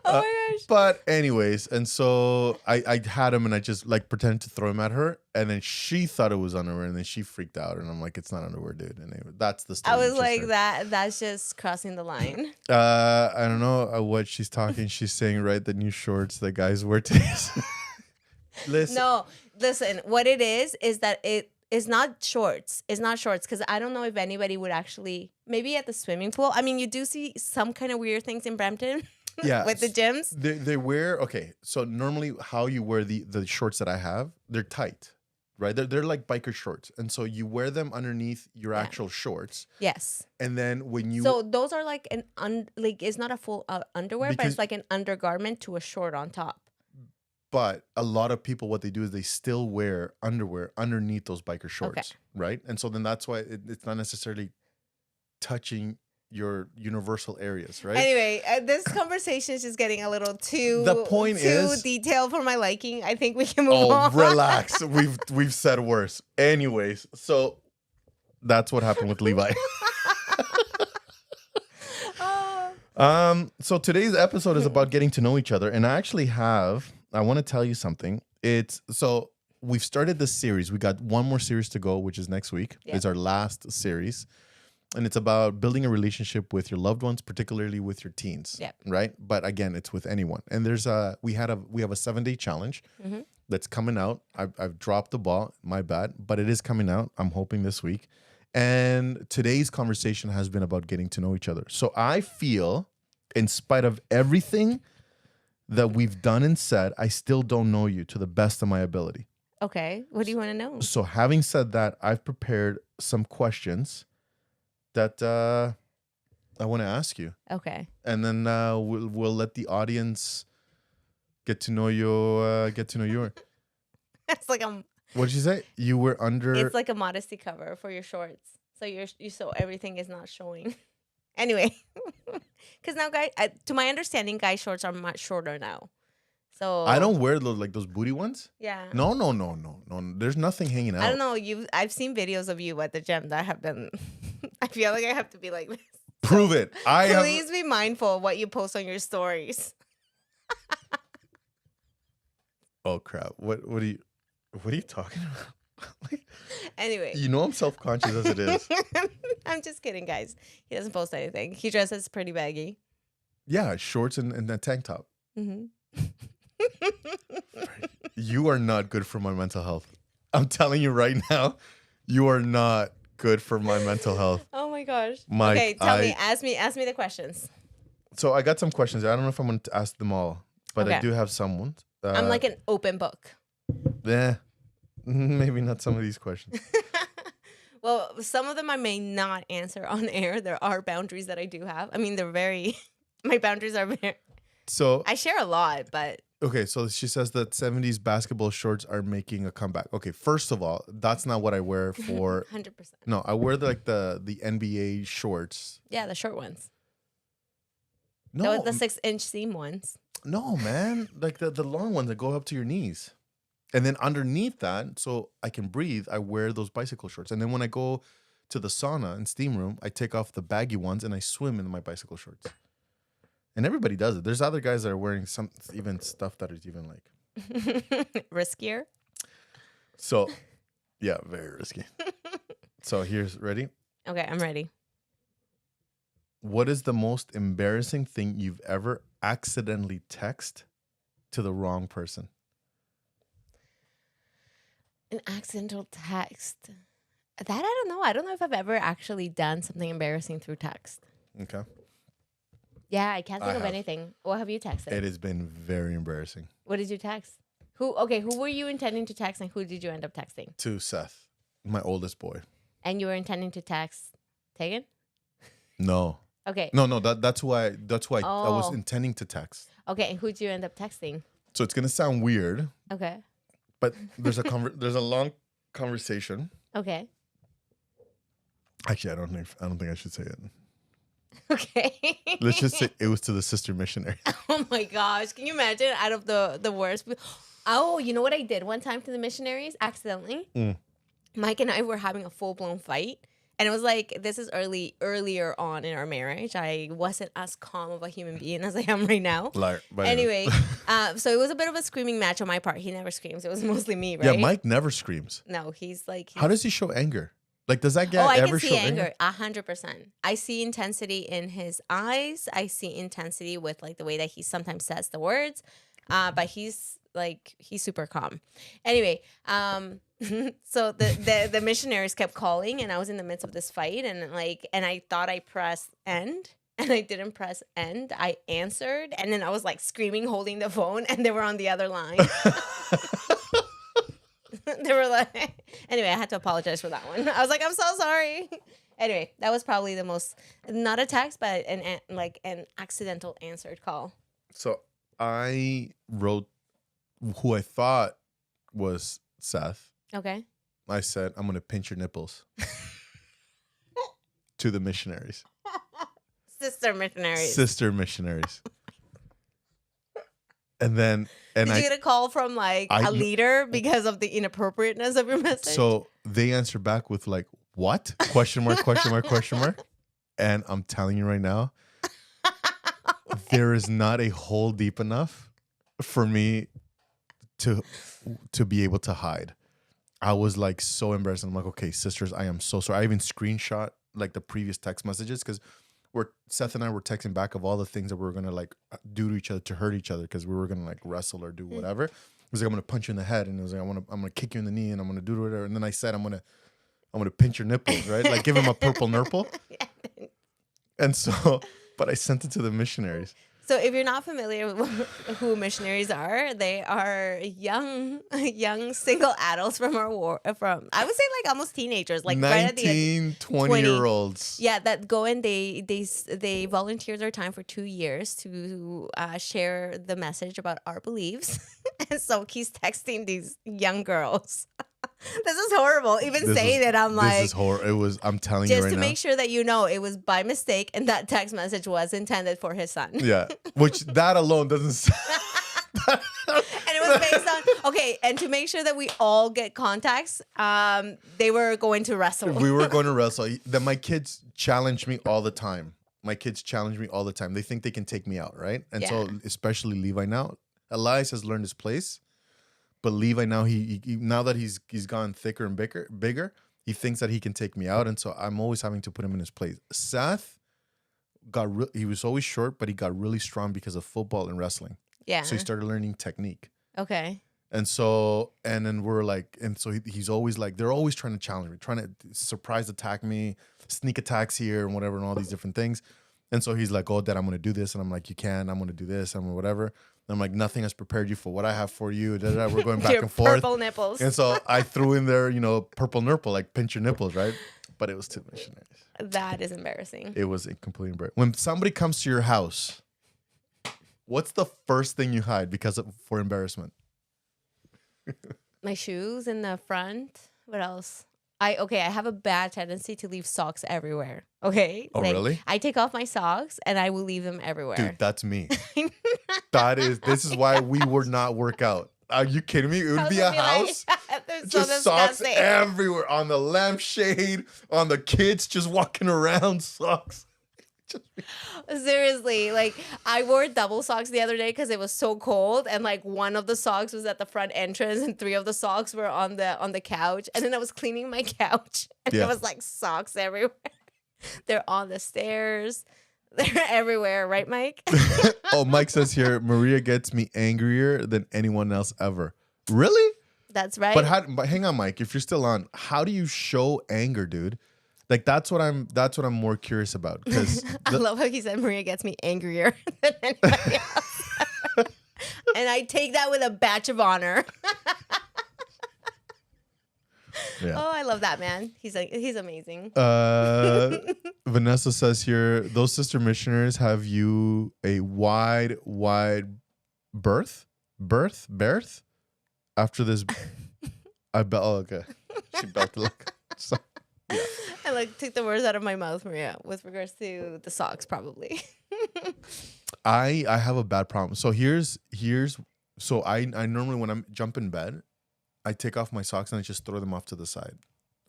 Oh my gosh. But anyways, and so I had him and I just like pretended to throw him at her, and then she thought it was underwear, and then she freaked out, and I'm like, it's not underwear, dude. And anyway, that's the story. I was you just like, heard. that's just crossing the line. I don't know what she's talking. She's saying, right, the new shorts that guys wear today. Listen, No, listen, what it is that it is not shorts. It's not shorts because I don't know if anybody would actually, maybe at the swimming pool. I mean, you do see some kind of weird things in Brampton yeah, with the gyms. they wear, okay, so normally how you wear the shorts that I have, they're tight, right? They're like biker shorts, and so you wear them underneath your Yeah. actual shorts, Yes. and then when you So those are like like it's not a full underwear, but Because- it's like an undergarment to a short on top. But a lot of people, what they do is they still wear underwear underneath those biker shorts, right? And so then that's why it's not necessarily touching your universal areas, right? Anyway, this conversation is just getting a little too The point is- detailed for my liking. I think we can move Oh, on. relax. We've said worse. Anyways, so that's what happened with Levi. So today's episode is about getting to know each other, and I want to tell you something. So we've started this series. We got one more series to go, which is next week. Yep. It's our last series, and it's about building a relationship with your loved ones, particularly with your teens. Yep. Right? But again, it's with anyone. And we have a 7-day challenge that's coming out. I've dropped the ball, my bad, but it is coming out. I'm hoping this week. And today's conversation has been about getting to know each other. So I feel, in spite of everything that we've done and said, I still don't know you to the best of my ability. Okay. What do you want to know? So having said that, I've prepared some questions that I want to ask you. Okay. And then we'll let the audience get to know you. It's like What did you say? You were under. it's like a modesty cover for your shorts. So so everything is not showing. Anyway, because now, to my understanding, guy shorts are much shorter now. So I don't wear those booty ones. Yeah. No. There's nothing hanging out. I don't know. I've seen videos of you at the gym that have been. I feel like I have to be like this. Prove it. Please be mindful of what you post on your stories. Oh crap! What are you talking about? Anyway. You know I'm self-conscious as it is. I'm just kidding, guys. He doesn't post anything. He dresses pretty baggy. Yeah, shorts and that tank top. Mm-hmm. You are not good for my mental health. I'm telling you right now, you are not good for my mental health. Oh my gosh. Mike, okay, tell me. Ask me the questions. So I got some questions. I don't know if I'm going to ask them all, but I Okay. do have some ones. I'm like an open book. Maybe not some of these questions. Well, some of them I may not answer on air. There are boundaries that I do have. I mean, my boundaries are very, So I share a lot, but okay, so she says that 70s basketball shorts are making a comeback. Okay, first of all, that's not what I wear for. 100%. No, I wear the NBA shorts. Yeah, the short ones. No, The 6-inch seam ones. no, man, like the long ones that go up to your knees, and then underneath that, so I can breathe, I wear those bicycle shorts. And then when I go to the sauna and steam room, I take off the baggy ones and I swim in my bicycle shorts. And everybody does it. There's other guys that are wearing some even stuff that is even like riskier. So, yeah, very risky. So here's ready. Okay, I'm ready. What is the most embarrassing thing you've ever accidentally texted to the wrong person? An accidental text. That I don't know. I don't know if I've ever actually done something embarrassing through text. Okay. Yeah, I can't think of have. anything. What have you texted? It has been very embarrassing. What did you text? Who were you intending to text and who did you end up texting? To Seth, my oldest boy. And you were intending to text Tegan? No. Okay. No, that's why I was Oh. intending to text. Okay, and who did you end up texting? So it's gonna sound weird, Okay. but there's a long conversation. Okay. Actually, I don't think I should say it. Okay. Let's just say it was to the sister missionary. Oh my gosh. Can you imagine out of the worst? Oh, you know what I did one time to the missionaries accidentally? Mike and I were having a full-blown fight. And it was like, this is earlier on in our marriage. I wasn't as calm of a human being as I am right now. Anyway, so it was a bit of a screaming match on my part. He never screams. It was mostly me, right? Yeah, Mike never screams. No, he's like... How does he show anger? Like, does that guy I ever can show see anger? 100%. I see intensity in his eyes. I see intensity with like the way that he sometimes says the words. But he's super calm. Anyway, so the missionaries kept calling, and I was in the midst of this fight, and I thought I pressed end, and I didn't press end. I answered, and then I was like screaming, holding the phone, and they were on the other line. They were like, anyway, I had to apologize for that one. I was like, I'm so sorry. Anyway, that was probably the most, not a text, but an accidental answered call. So I wrote who I thought was Seth. Okay. I said, I'm going to pinch your nipples to the missionaries. Sister missionaries. Sister missionaries. And then Did you get a call from like a leader because of the inappropriateness of your message? So they answer back with like, what? Question mark, question mark, question mark. And I'm telling you right now, there is not a hole deep enough for me to be able to hide. I was like so embarrassed. I'm like, okay, sisters, I am so sorry. I even screenshot like the previous text messages because Seth and I were texting back of all the things that we were gonna like do to each other to hurt each other because we were gonna like wrestle or do whatever. It was like, I'm gonna punch you in the head, and it was like, I'm gonna kick you in the knee, and I'm gonna do whatever. And then I said, I'm gonna pinch your nipples, right? Like give him a purple nipple. And so, but I sent it to the missionaries. So if you're not familiar with who missionaries are, they are young single adults from I would say like almost teenagers, like 19, right at the age 20-year-olds. Yeah, that go and they volunteer their time for 2 years to share the message about our beliefs. And so he's texting these young girls. This is horrible. Even saying it, I'm like, this is horrible. I'm telling you right now. Just to make sure that you know, it was by mistake, and that text message was intended for his son. Yeah, which that alone doesn't. And it was based on and to make sure that we all get contacts, they were going to wrestle. We were going to wrestle. My kids challenge me all the time. They think they can take me out, right? And so, especially Levi now. Elias has learned his place. But Levi now, he now that he's gone thicker and bigger, he thinks that he can take me out, and so I'm always having to put him in his place. Seth he was always short, but he got really strong because of football and wrestling. Yeah. So he started learning technique. Okay. And then we're like, and so he's always like, they're always trying to challenge me, trying to surprise attack me, sneak attacks here and whatever, and all these different things. And so he's like, oh, Dad, I'm going to do this. And I'm like, you can, I'm going to do this and whatever. And I'm like, nothing has prepared you for what I have for you. We're going back and forth. Purple nipples. And so I threw in there, purple nipple, like pinch your nipples, right? But it was too missionaries. That is embarrassing. It was completely embarrassing. When somebody comes to your house, what's the first thing you hide for embarrassment? My shoes in the front. What else? I have a bad tendency to leave socks everywhere. Okay. Oh, really? I take off my socks and I will leave them everywhere. Dude, that's me. This is why we would not work out. Are you kidding me? It would be a house. Just socks everywhere. On the lampshade, on the kids just walking around, socks. Seriously, like I wore double socks the other day because it was so cold, and like one of the socks was at the front entrance and 3 of the socks were on the couch, and then I was cleaning my couch and there was like socks everywhere. They're on the stairs. They're everywhere, right, Mike? Oh, Mike says here, Maria gets me angrier than anyone else ever. Really? That's right. But hang on, Mike, if you're still on, how do you show anger, dude? Like that's what I'm more curious about, because I love how he said Maria gets me angrier than anybody else. And I take that with a badge of honor. Yeah. Oh, I love that man. He's amazing. Vanessa says here, those sister missionaries have you a wide berth after this. I bet. Oh, okay. She belted like. So, yeah. I took the words out of my mouth, Maria, with regards to the socks, probably. I have a bad problem. So so I normally when I'm jump in bed, I take off my socks and I just throw them off to the side,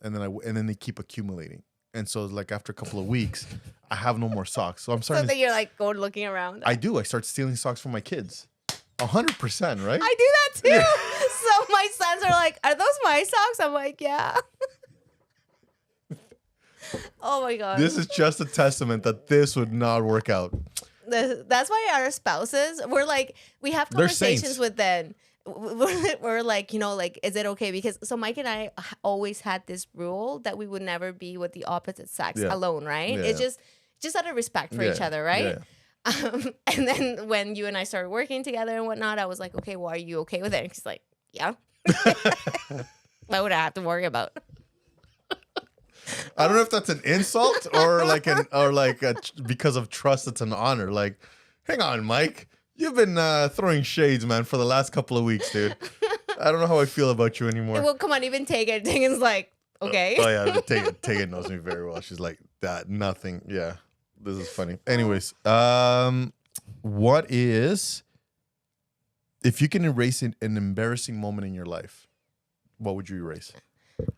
and then they keep accumulating. And so like after a couple of weeks, I have no more socks. So I'm starting. So then you're like going looking around. I do. I start stealing socks from my kids. 100%, right? I do that too. Yeah. So my sons are like, "Are those my socks?" I'm like, "Yeah." Oh my God. This is just a testament that this would not work out. That's why our spouses, we have conversations with them. We're like, is it okay? Because so Mike and I always had this rule that we would never be with the opposite sex alone, right? Yeah. It's just out of respect for each other, right? Yeah. And then when you and I started working together and whatnot, I was like, okay, well, are you okay with it? And he's like, yeah. What would I have to worry about? I don't know if that's an insult or because of trust, it's an honor. Like, hang on, Mike. You've been throwing shades, man, for the last couple of weeks, dude. I don't know how I feel about you anymore. Well, come on, even Tegan's like, okay. Oh yeah, Tegan knows me very well. She's like, that, nothing. Yeah. This is funny. Anyways, what is, if you can erase an embarrassing moment in your life, what would you erase?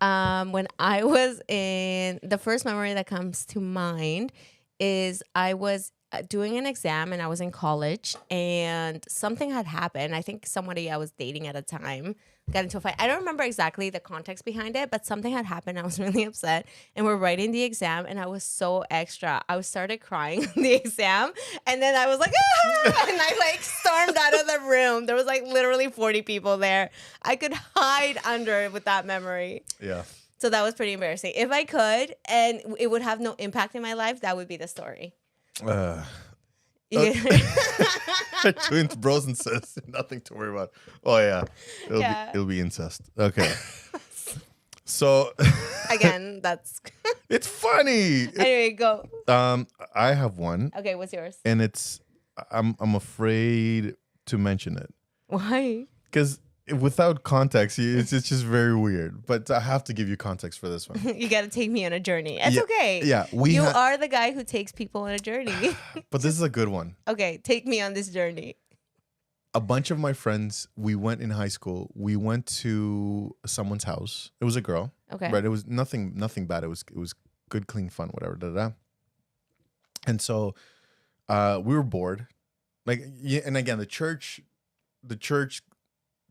When I was the first memory that comes to mind is I was doing an exam and I was in college and something had happened. I think somebody I was dating at a time got into a fight. I don't remember exactly the context behind it, but something had happened. I was really upset and we're writing the exam and I was so extra. I started crying on the exam and then I was like, ah! And I like stormed out of the room. There was like literally 40 people there. I could hide under it with that memory. Yeah. So that was pretty embarrassing. If I could and it would have no impact in my life, that would be the story. Twins, bros and sis. Nothing to worry about. Oh yeah, it'll be incest. Okay. So again, that's it's funny. Anyway, go. I have one. Okay, what's yours? And I'm afraid to mention it. Why? Because without context, it's just very weird. But I have to give you context for this one. You got to take me on a journey. It's okay. Yeah, you are the guy who takes people on a journey. But this is a good one. Okay, take me on this journey. A bunch of my friends, we went in high school. We went to someone's house. It was a girl. Okay. Right. It was nothing bad. It was good, clean fun, whatever. And so we were bored. Like, yeah, and again, the church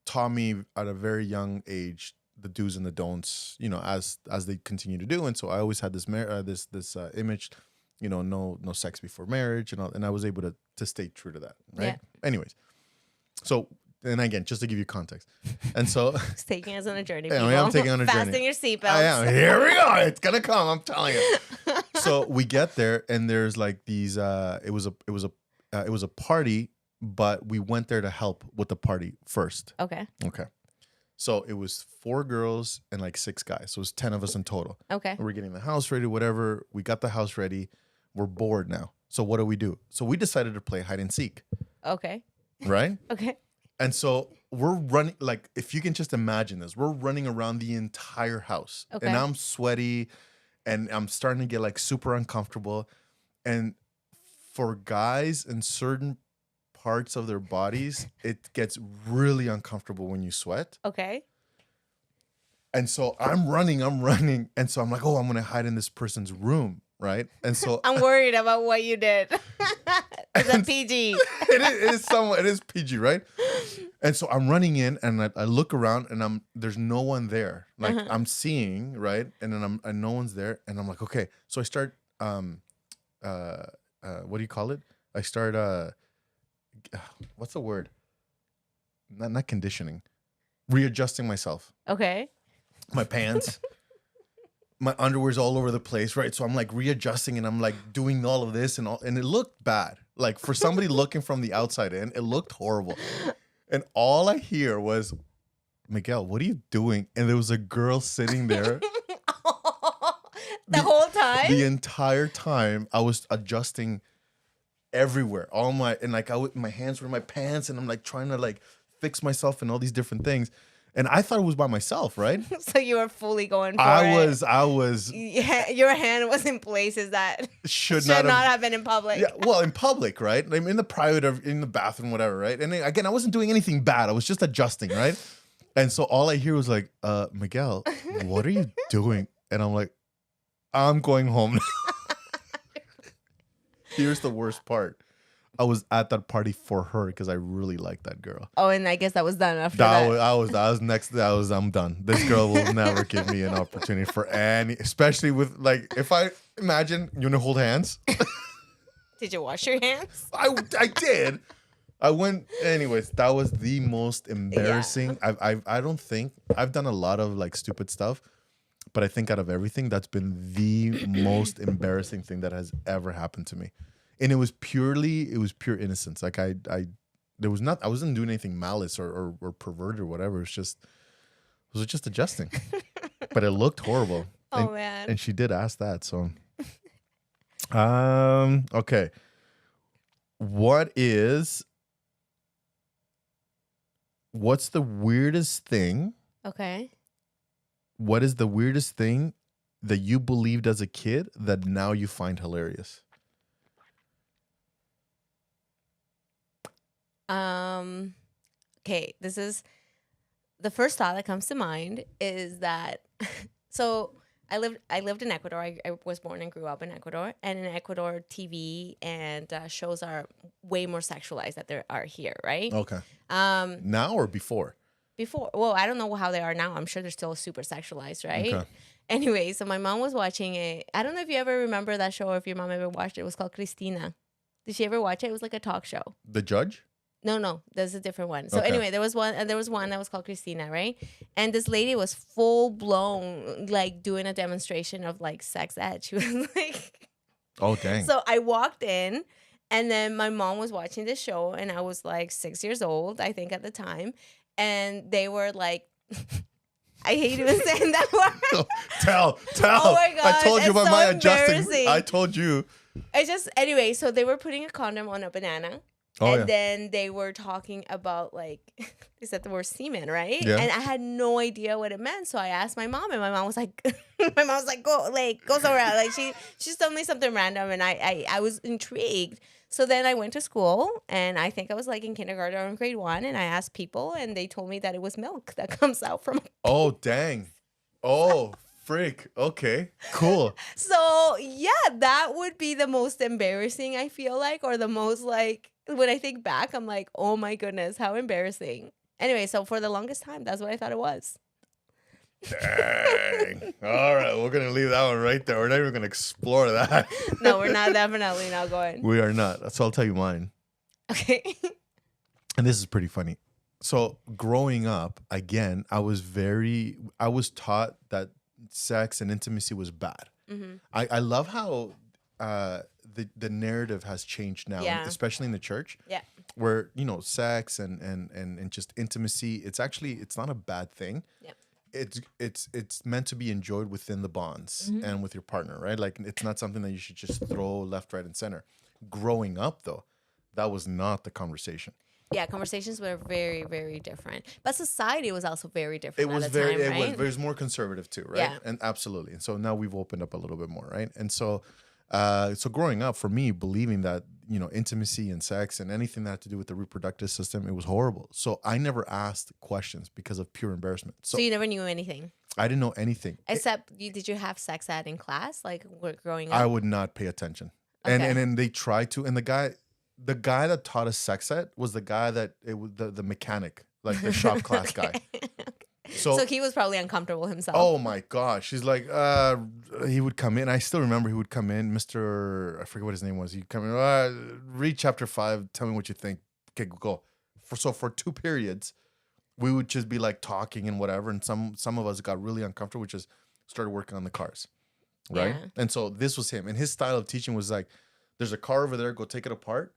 taught me at a very young age the do's and the don'ts, as they continue to do. And so I always had this image, no sex before marriage, and I was able to stay true to that. Right. Yeah. Anyways, so, and again, just to give you context, and so it's taking us on a journey. Yeah, I'm taking on a journey. Fasten your seatbelts. I am. Here we go. It's gonna come. I'm telling you. So we get there, and there's like these. It was a party, but we went there to help with the party first. Okay. So it was 4 girls and like 6 guys. So it was 10 of us in total. Okay. We're getting the house ready, whatever. We got the house ready. We're bored now. So what do? So we decided to play hide and seek. Okay. Right? Okay. And so we're running, like, if you can just imagine this, we're running around the entire house. Okay. And I'm sweaty and I'm starting to get like super uncomfortable. And for guys in certain parts of their bodies, it gets really uncomfortable when you sweat. Okay. And so I'm running. And so I'm like, oh, I'm going to hide in this person's room. Right. And so I'm worried about what you did. It's a PG. it is PG. Right. And so I'm running in and I look around and there's no one there. Like I'm seeing. Right. And then and no one's there. And I'm like, okay. So I start, what do you call it? I start, what's the word? Not conditioning. Readjusting myself. Okay. My pants. My underwear's all over the place, right? So I'm like readjusting and I'm like doing all of this and it looked bad. Like for somebody looking from the outside in, it looked horrible. And all I hear was, Miguel, what are you doing? And there was a girl sitting there. The whole time? The entire time I was adjusting everywhere. My hands were in my pants and I'm like trying to like fix myself and all these different things. And I thought it was by myself, right? So you were fully going for it. I was. Yeah, your hand was in places that should not have been in public. Yeah, well, in public, right? I'm in the private, in the bathroom, whatever, right? And then, again, I wasn't doing anything bad. I was just adjusting, right? And so all I hear was like, Miguel, what are you doing? And I'm like, I'm going home. Here's the worst part. I was at that party for her because I really liked that girl. Oh, and I guess that was done after that. I'm done. This girl will never give me an opportunity for any, especially with like, if I imagine you want to hold hands. Did you wash your hands? I did. I went, anyways, that was the most embarrassing. Yeah. I don't think, I've done a lot of like stupid stuff, but I think out of everything, that's been the most embarrassing thing that has ever happened to me. And it was pure innocence. Like I wasn't doing anything malice or perverted or whatever. It was just adjusting. But it looked horrible. Oh, man. And she did ask that. So, okay. What's the weirdest thing? Okay. What is the weirdest thing that you believed as a kid that now you find hilarious? Okay, this is the first thought that comes to mind is that so I lived in Ecuador. I was born and grew up in Ecuador, and in Ecuador, TV and shows are way more sexualized than there are here, right? Okay. Now or before? Before, well, I don't know how they are now. I'm sure they're still super sexualized, right? Okay. Anyway, so my mom was watching it. I don't know if you ever remember that show or if your mom ever watched it. It was called Cristina. Did she ever watch it? It was like a talk show. The judge? No, there's a different one. So Okay. anyway, there was one that was called Cristina, right? And this lady was full blown like doing a demonstration of like sex ed. She was like, Oh, dang. so I walked in, and then my mom was watching this show, and I was like 6 years old, I think at the time, and they were like, I hate even saying that word. Tell. Oh my I gosh, told you it's about so my adjusting. embarrassing. I told you. Anyway, so they were putting a condom on a banana. Oh, and yeah. then they were talking about like, is that the word semen, right? Yeah. And I had no idea what it meant. So I asked my mom, and my mom was like, go somewhere. Like she told me something random, and I was intrigued. So then I went to school, and I think I was like in kindergarten or in grade 1, and I asked people, and they told me that it was milk that comes out from. Oh, dang. Oh, freak. Okay, cool. So yeah, that would be the most embarrassing, I feel like, or the most like, when I think back, I'm like, oh my goodness, how embarrassing. Anyway, so for the longest time, that's what I thought it was. Dang. All right, we're going to leave that one right there. We're not even going to explore that. No, we're not definitely not going. We are not. So I'll tell you mine. Okay. And this is pretty funny. So growing up, again, I was taught that sex and intimacy was bad. Mm-hmm. I love how the narrative has changed now, Yeah. especially in the church. Yeah. Where, sex and just intimacy, it's not a bad thing. Yeah. It's meant to be enjoyed within the bonds and with your partner, right? Like it's not something that you should just throw left, right, and center. Growing up though, that was not the conversation. Yeah, conversations were very, very different. But society was also very different It was at the time, right? it was more conservative too, right? Yeah. And absolutely. And so now we've opened up a little bit more, right? And so so growing up for me, believing that, intimacy and sex and anything that had to do with the reproductive system, it was horrible. So I never asked questions because of pure embarrassment. So you never knew anything? I didn't know anything. Except, did you have sex ed in class, like growing up? I would not pay attention. Okay. And then they tried to, and the guy that taught us sex ed was the guy that it was the mechanic, like the shop class guy. So he was probably uncomfortable himself. Oh my gosh. He's like, he would come in. I still remember he would come in, I forget what his name was. He'd come in, read chapter 5, tell me what you think. Okay, go. For 2 periods, we would just be like talking and whatever. And some of us got really uncomfortable, we just started working on the cars. Right? Yeah. And so this was him. And his style of teaching was like, there's a car over there, go take it apart.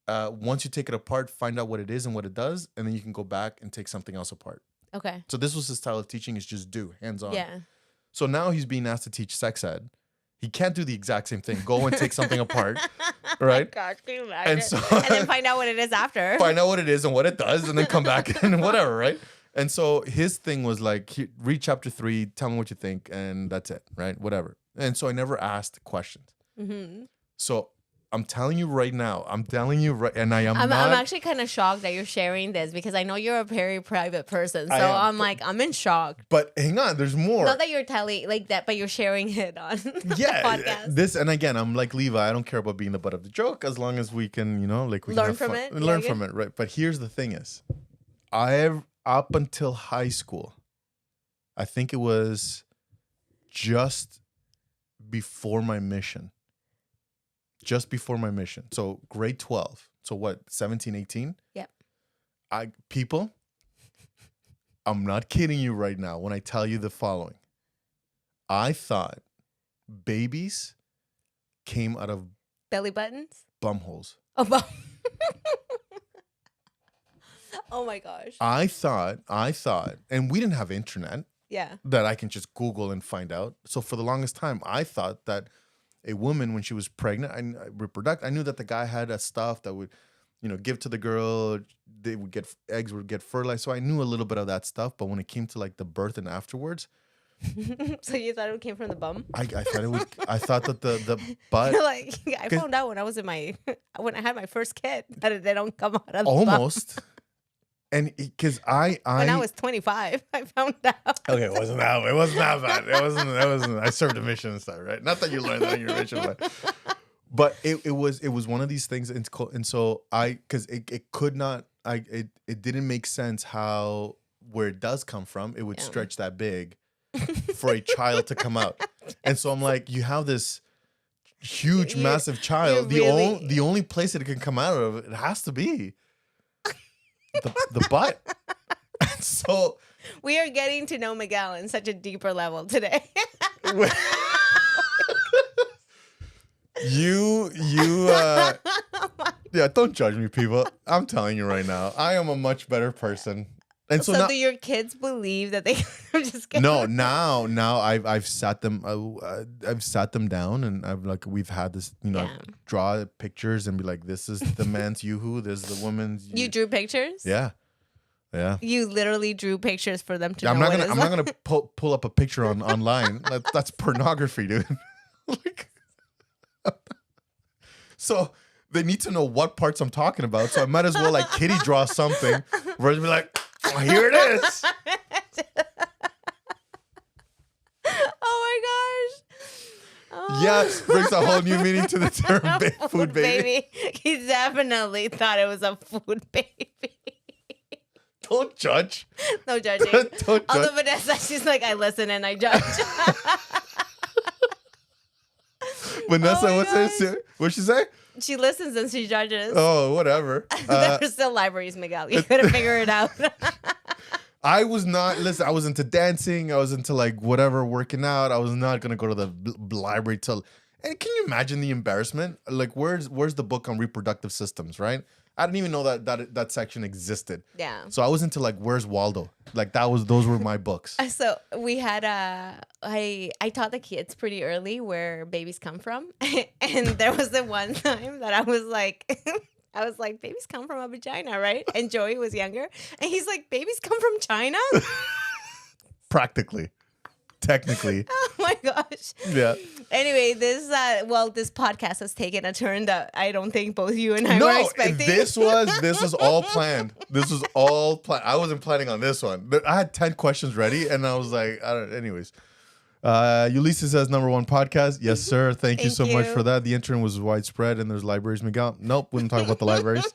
Once you take it apart, find out what it is and what it does, and then you can go back and take something else apart. Okay. So this was his style of teaching, is just do, hands-on. Yeah. So now he's being asked to teach sex ed. He can't do the exact same thing. Go and take something apart, right? Gosh, can you imagine? And then find out what it is after. Find out what it is and what it does, and then come back and whatever, right? And so his thing was like, read chapter 3, tell me what you think, and that's it, right? Whatever. And so I never asked questions. Mm-hmm. So I'm telling you right now, and I'm actually kind of shocked that you're sharing this because I know you're a very private person. So I'm in shock. But hang on, there's more. Not that you're telling like that, but you're sharing it on the podcast. And again, I'm like Levi. I don't care about being the butt of the joke as long as we can, we can learn have from fun. it. Learn from it, right? But here's the thing: is up until high school, I think it was just before my mission. Just before my mission. So grade 12. So what, 17, 18? Yep. I'm not kidding you right now when I tell you the following. I thought babies came out of belly buttons? bumholes. Oh, oh my gosh. I thought, and we didn't have internet. Yeah. That I can just Google and find out. So for the longest time, I thought that a woman, when she was pregnant and reproduct, I knew that the guy had a stuff that would, give to the girl. They would eggs would get fertilized. So I knew a little bit of that stuff. But when it came to like the birth and afterwards, So you thought it came from the bum? I thought it would. I thought that the butt Like I found out when I was in when I had my first kid that they don't come out of the bum. almost. And because When I was 25, I found out. okay, it wasn't that bad. It wasn't. I served a mission and stuff, right? Not that you learned that in your mission, but it was one of these things, and so because it could not, it didn't make sense how where it does come from, it would stretch that big for a child to come out, and so I'm like, you have this huge, massive child. The only place that it can come out of, it has to be the butt. And so we are getting to know Miguel in such a deeper level today. Yeah, don't judge me, people. I'm telling you right now, I am a much better person. And so now, do your kids believe that they? I'm just kidding. no, now I've sat them down, and we've had this, draw pictures and be like, this is the man's yoo-hoo, this is the woman's. You drew pictures? Yeah. You literally drew pictures for them to know. I'm not gonna pull up a picture online. That's pornography, dude. So they need to know what parts I'm talking about. So I might as well kitty draw something where it'd be like, oh, here it is. Oh my gosh. Yes, brings a whole new meaning to the term food baby. He definitely thought it was a food baby. Don't judge. No judging. Don't judge. Although Vanessa, she's like, I listen and I judge. Vanessa, Oh what'd she say? She listens and she judges. Oh, whatever. There's still libraries, Miguel. You gotta figure it out. I was not, listen, I was into dancing. I was into whatever, working out. I was not going to go to the library till, and can you imagine the embarrassment? Where's the book on reproductive systems, right? I didn't even know that section existed. Yeah. So I was into where's Waldo? Those were my books. So we had I taught the kids pretty early where babies come from. And there was the one time that I was like, babies come from a vagina, right? And Joey was younger. And he's like, babies come from China? Practically. Technically. Oh my gosh. Yeah. Anyway, this podcast has taken a turn that I don't think both you and I were expecting. This was all planned. This was all planned. I wasn't planning on this one. I had 10 questions ready, and I was like, anyways. Ulysses says #1 podcast. Yes, sir. Thank you so much for that. The intern was widespread, and there's libraries. Miguel. Nope, wouldn't talk about the libraries.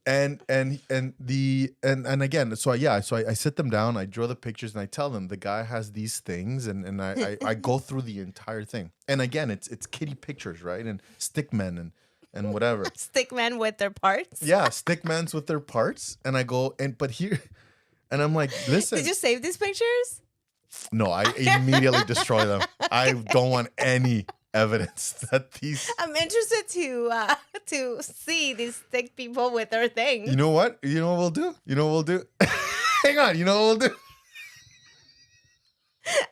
And again, so I sit them down, I draw the pictures, and I tell them the guy has these things, and I go through the entire thing. And again, it's kitty pictures, right? And stick men and whatever. Stick men with their parts. Yeah, stick mans with their parts. And I go and I'm like, listen. Did you save these pictures? No, I immediately destroy them. I don't want any evidence that these. I'm interested to see these thick people with their thing. You know what? You know what we'll do? Hang on. You know what we'll do?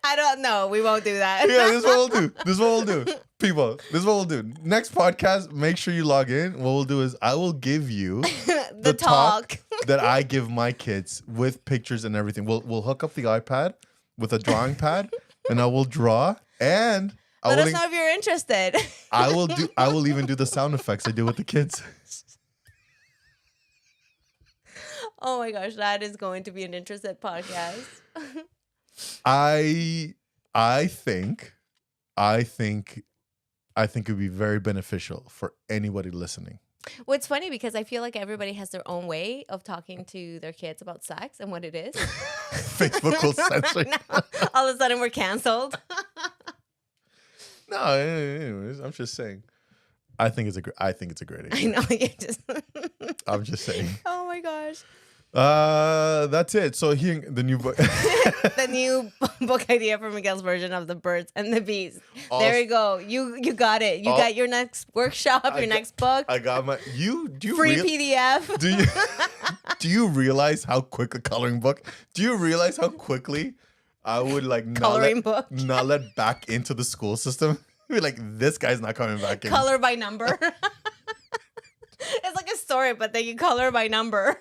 I don't know. We won't do that. Yeah, this is what we'll do. People, this is what we'll do. Next podcast, make sure you log in. What we'll do is I will give you the talk that I give my kids with pictures and everything. We'll hook up the iPad with a drawing pad, and I will draw, and let us know if you're interested. I will even do the sound effects I do with the kids. Oh my gosh, that is going to be an interesting podcast. I think it would be very beneficial for anybody listening. Well, it's funny because I feel like everybody has their own way of talking to their kids about sex and what it is. Facebook will censor. All of a sudden, we're canceled. No, anyways, I'm just saying. I think it's a great idea. I know. You just. I'm just saying. Oh my gosh. That's it. So here, the new book. The new book idea for Miguel's version of The Birds and the Bees. There you go. You got it. You got your next workshop, your next book. I got my free PDF. Do you realize how quick a coloring book? Do you realize how quickly I would not let back into the school system? Be like, this guy's not coming back in. Color by number. It's like a story, but then you color by number.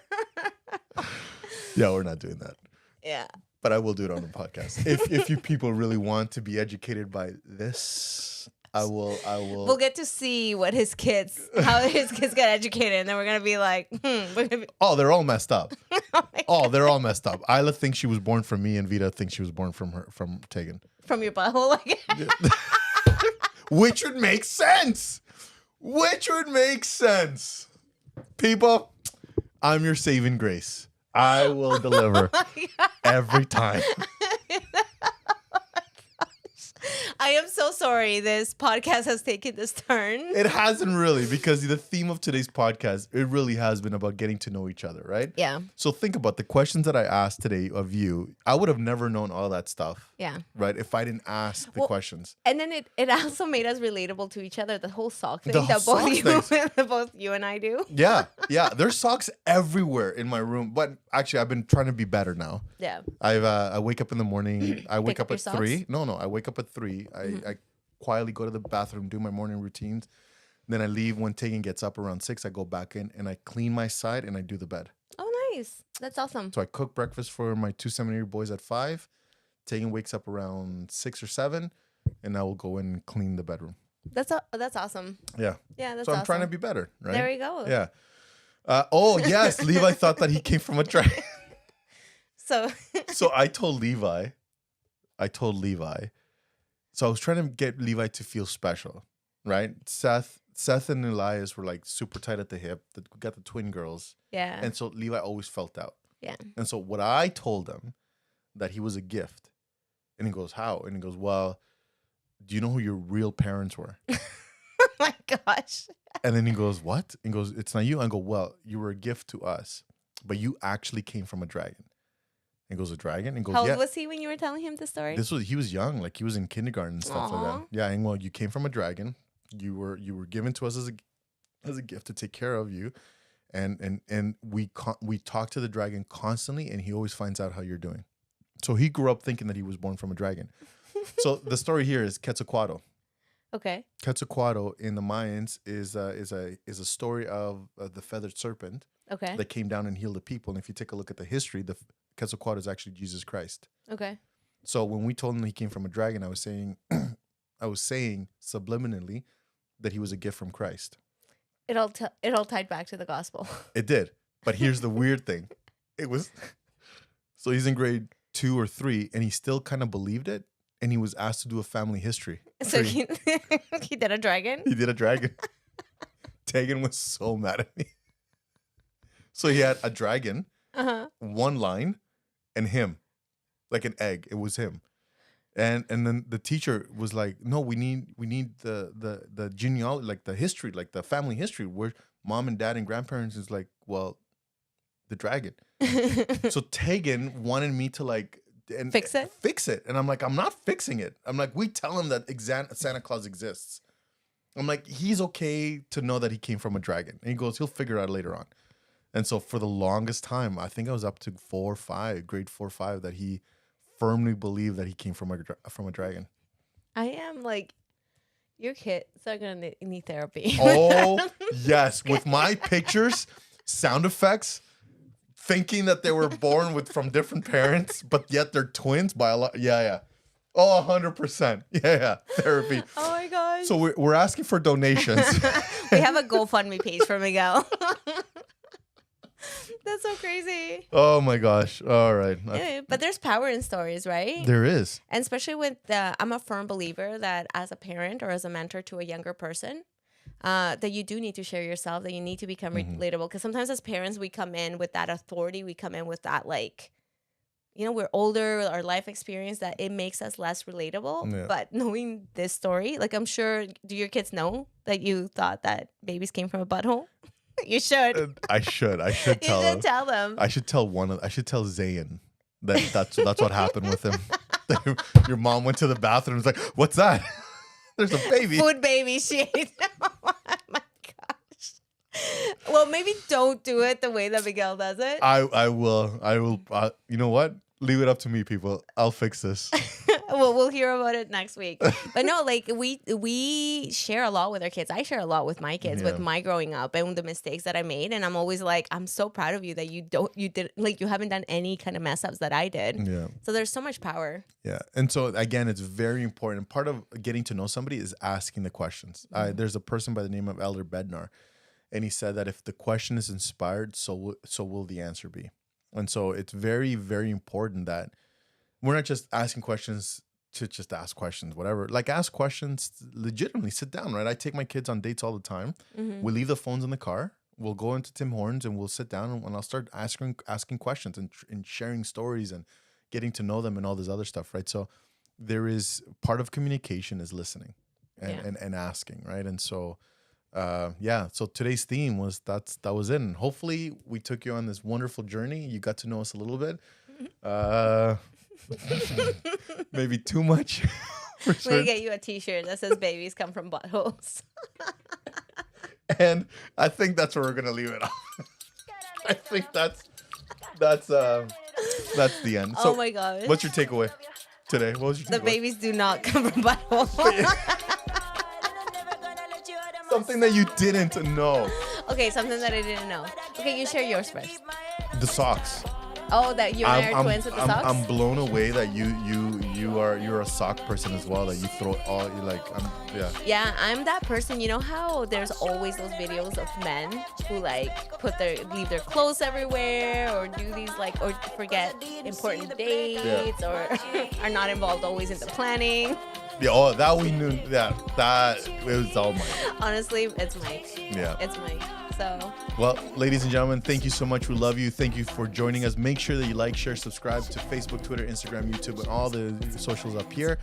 Yeah, we're not doing that. Yeah. but I will do it on the podcast. If you people really want to be educated by this, I will. We'll get to see what how his kids get educated, and then we're gonna be like, we're gonna be. Oh, they're all messed up. Oh my Oh, they're all messed up. Isla thinks she was born from me, and Vita thinks she was born from Tegan. From your butthole, like. Which would make sense. People, I'm your saving grace. I will deliver every time. I am so sorry this podcast has taken this turn. It hasn't really, because the theme of today's podcast, it really has been about getting to know each other, right? Yeah. So think about the questions that I asked today of you. I would have never known all that stuff. Yeah. Right? If I didn't ask the questions. And then it also made us relatable to each other. The whole sock thing The that sock both you and I do. Yeah. There's socks everywhere in my room. But actually, I've been trying to be better now. Yeah. I wake up in the morning. I wake Pick up up your at 3. socks? No, I wake up at 3. I quietly go to the bathroom, do my morning routines. Then I leave when Tegan gets up around 6. I go back in and I clean my side and I do the bed. Oh, nice. That's awesome. So I cook breakfast for my 2 seminary boys at 5. Tegan wakes up around 6 or 7, and I will go in and clean the bedroom. That's awesome. Yeah. Yeah, that's So I'm trying to awesome. be better, right? There you go. Yeah. Oh, yes. Levi thought that he came from a dragon. So So I told Levi. So I was trying to get Levi to feel special, right? Seth and Elias were like super tight at the hip. We got the twin girls. yeah. And so Levi always felt out. Yeah. And so what I told him, that he was a gift. And he goes, how? And he goes, well, do you know who your real parents were? Oh my gosh. And then he goes, what? And he goes, it's not you. I go, well, you were a gift to us, but you actually came from a dragon. And he goes, a dragon? And he goes, How yeah. old was he when you were telling him the story? He was young, like he was in kindergarten and stuff like Aw. that. Yeah, and well, you came from a dragon. You were given to us as a gift to take care of you, and we talk to the dragon constantly, and he always finds out how you're doing. So he grew up thinking that he was born from a dragon. So the story here is Quetzalcoatl. Okay. Quetzalcoatl in the Mayans is a story of the feathered serpent Okay. that came down and healed the people. And if you take a look at the history, the Quetzalcoatl is actually Jesus Christ. Okay. So when we told him he came from a dragon, I was saying subliminally that he was a gift from Christ. It all tied back to the gospel. It did. But here's the weird thing. So he's in grade 2 or 3 and he still kind of believed it. And he was asked to do a family history. So he did a dragon? He did a dragon. Tegan was so mad at me. So he had a dragon, one line, and him. Like an egg. It was him. And then the teacher was like, no, we need the genealogy, like the history, like the family history, where mom and dad and grandparents is like, well, the dragon. So Tegan wanted me to Fix it? And I'm like, I'm not fixing it. I'm like, we tell him that Santa Claus exists. I'm like, he's okay to know that he came from a dragon. And he goes, he'll figure it out later on. And so for the longest time, I think I was up to grade 4 or 5, that he firmly believed that he came from a dragon. I am like, your kids are going to need therapy. Oh, yes. With my pictures, sound effects, thinking that they were born from different parents, but yet they're twins by a lot. Yeah. Oh, 100%. Yeah. Therapy. Oh my gosh. So we're asking for donations. We have a GoFundMe page for Miguel. That's so crazy. Oh my gosh. All right. Yeah, but there's power in stories, right? There is. And especially with I'm a firm believer that as a parent or as a mentor to a younger person, that you do need to share yourself, that you need to become relatable. Because sometimes as parents, we come in with that authority. We come in with that, we're older, our life experience, that it makes us less relatable. Yeah. But knowing this story, I'm sure, do your kids know that you thought that babies came from a butthole? You should. I should tell You should them. tell them. I should tell Zayn that's what happened with him. Your mom went to the bathroom and was like, what's that? There's a baby. Food baby shit. Oh my gosh. Well, maybe don't do it the way that Miguel does it. I will. You know what? Leave it up to me, people. I'll fix this. Well, we'll hear about it next week. But no, like we share a lot with our kids. I share a lot with my kids, with my growing up and the mistakes that I made. And I'm always like, I'm so proud of you that you haven't done any kind of mess ups that I did. Yeah. So there's so much power. Yeah. And so again, it's very important. Part of getting to know somebody is asking the questions. There's a person by the name of Elder Bednar, and he said that if the question is inspired, so will the answer be. And so it's very, very important that we're not just asking questions to just ask questions, whatever. Like, ask questions legitimately. Sit down, right? I take my kids on dates all the time. We leave the phones in the car. We'll go into Tim Hortons and we'll sit down and I'll start asking questions and sharing stories and getting to know them and all this other stuff, right? So there is part of communication is listening and asking, right? And so so today's theme was that was it. And hopefully we took you on this wonderful journey. You got to know us a little bit. Maybe too much. We're gonna get you a t-shirt that says babies come from buttholes. And I think that's where we're gonna leave it off. I think that's the end. So oh my gosh. What's your takeaway today? What was your takeaway? The babies do not come from buttholes. Something that you didn't know. Okay, something that I didn't know. Okay, you share yours first. The socks. Oh, that you and I are twins with the socks? I'm blown away that you're a sock person as well. That you throw all Yeah, I'm that person. You know how there's always those videos of men who like leave their clothes everywhere or do these like or forget important dates or are not involved always in the planning. Yeah, oh, that we knew. Yeah, that it was all mine. Honestly, it's Mike. Yeah, it's Mike. So. Well, ladies and gentlemen, thank you so much. We love you. Thank you for joining us. Make sure that you like, share, subscribe to Facebook, Twitter, Instagram, YouTube, and all the socials up here.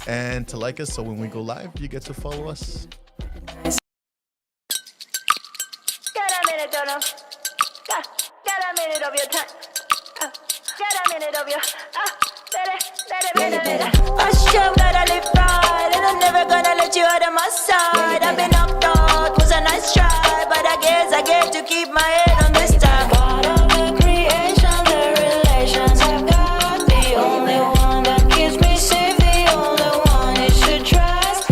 And to like us so when we go live, you get to follow us. Get a minute, don't know. Get a minute of your time. Get a minute of your. Hush, you gotta live right, and I'm never gonna let you out of my side. I've been knocked out, was a nice try, but I guess I get to keep my head on this time. Part of the creation, the relations I've got, the only one that keeps me safe, the only one you should trust.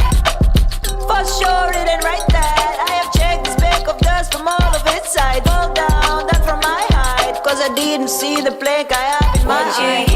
For sure, it ain't right that I have checked the speck of dust from all of its sides. Fall down, that from my height, cause I didn't see the plank I have in my eye.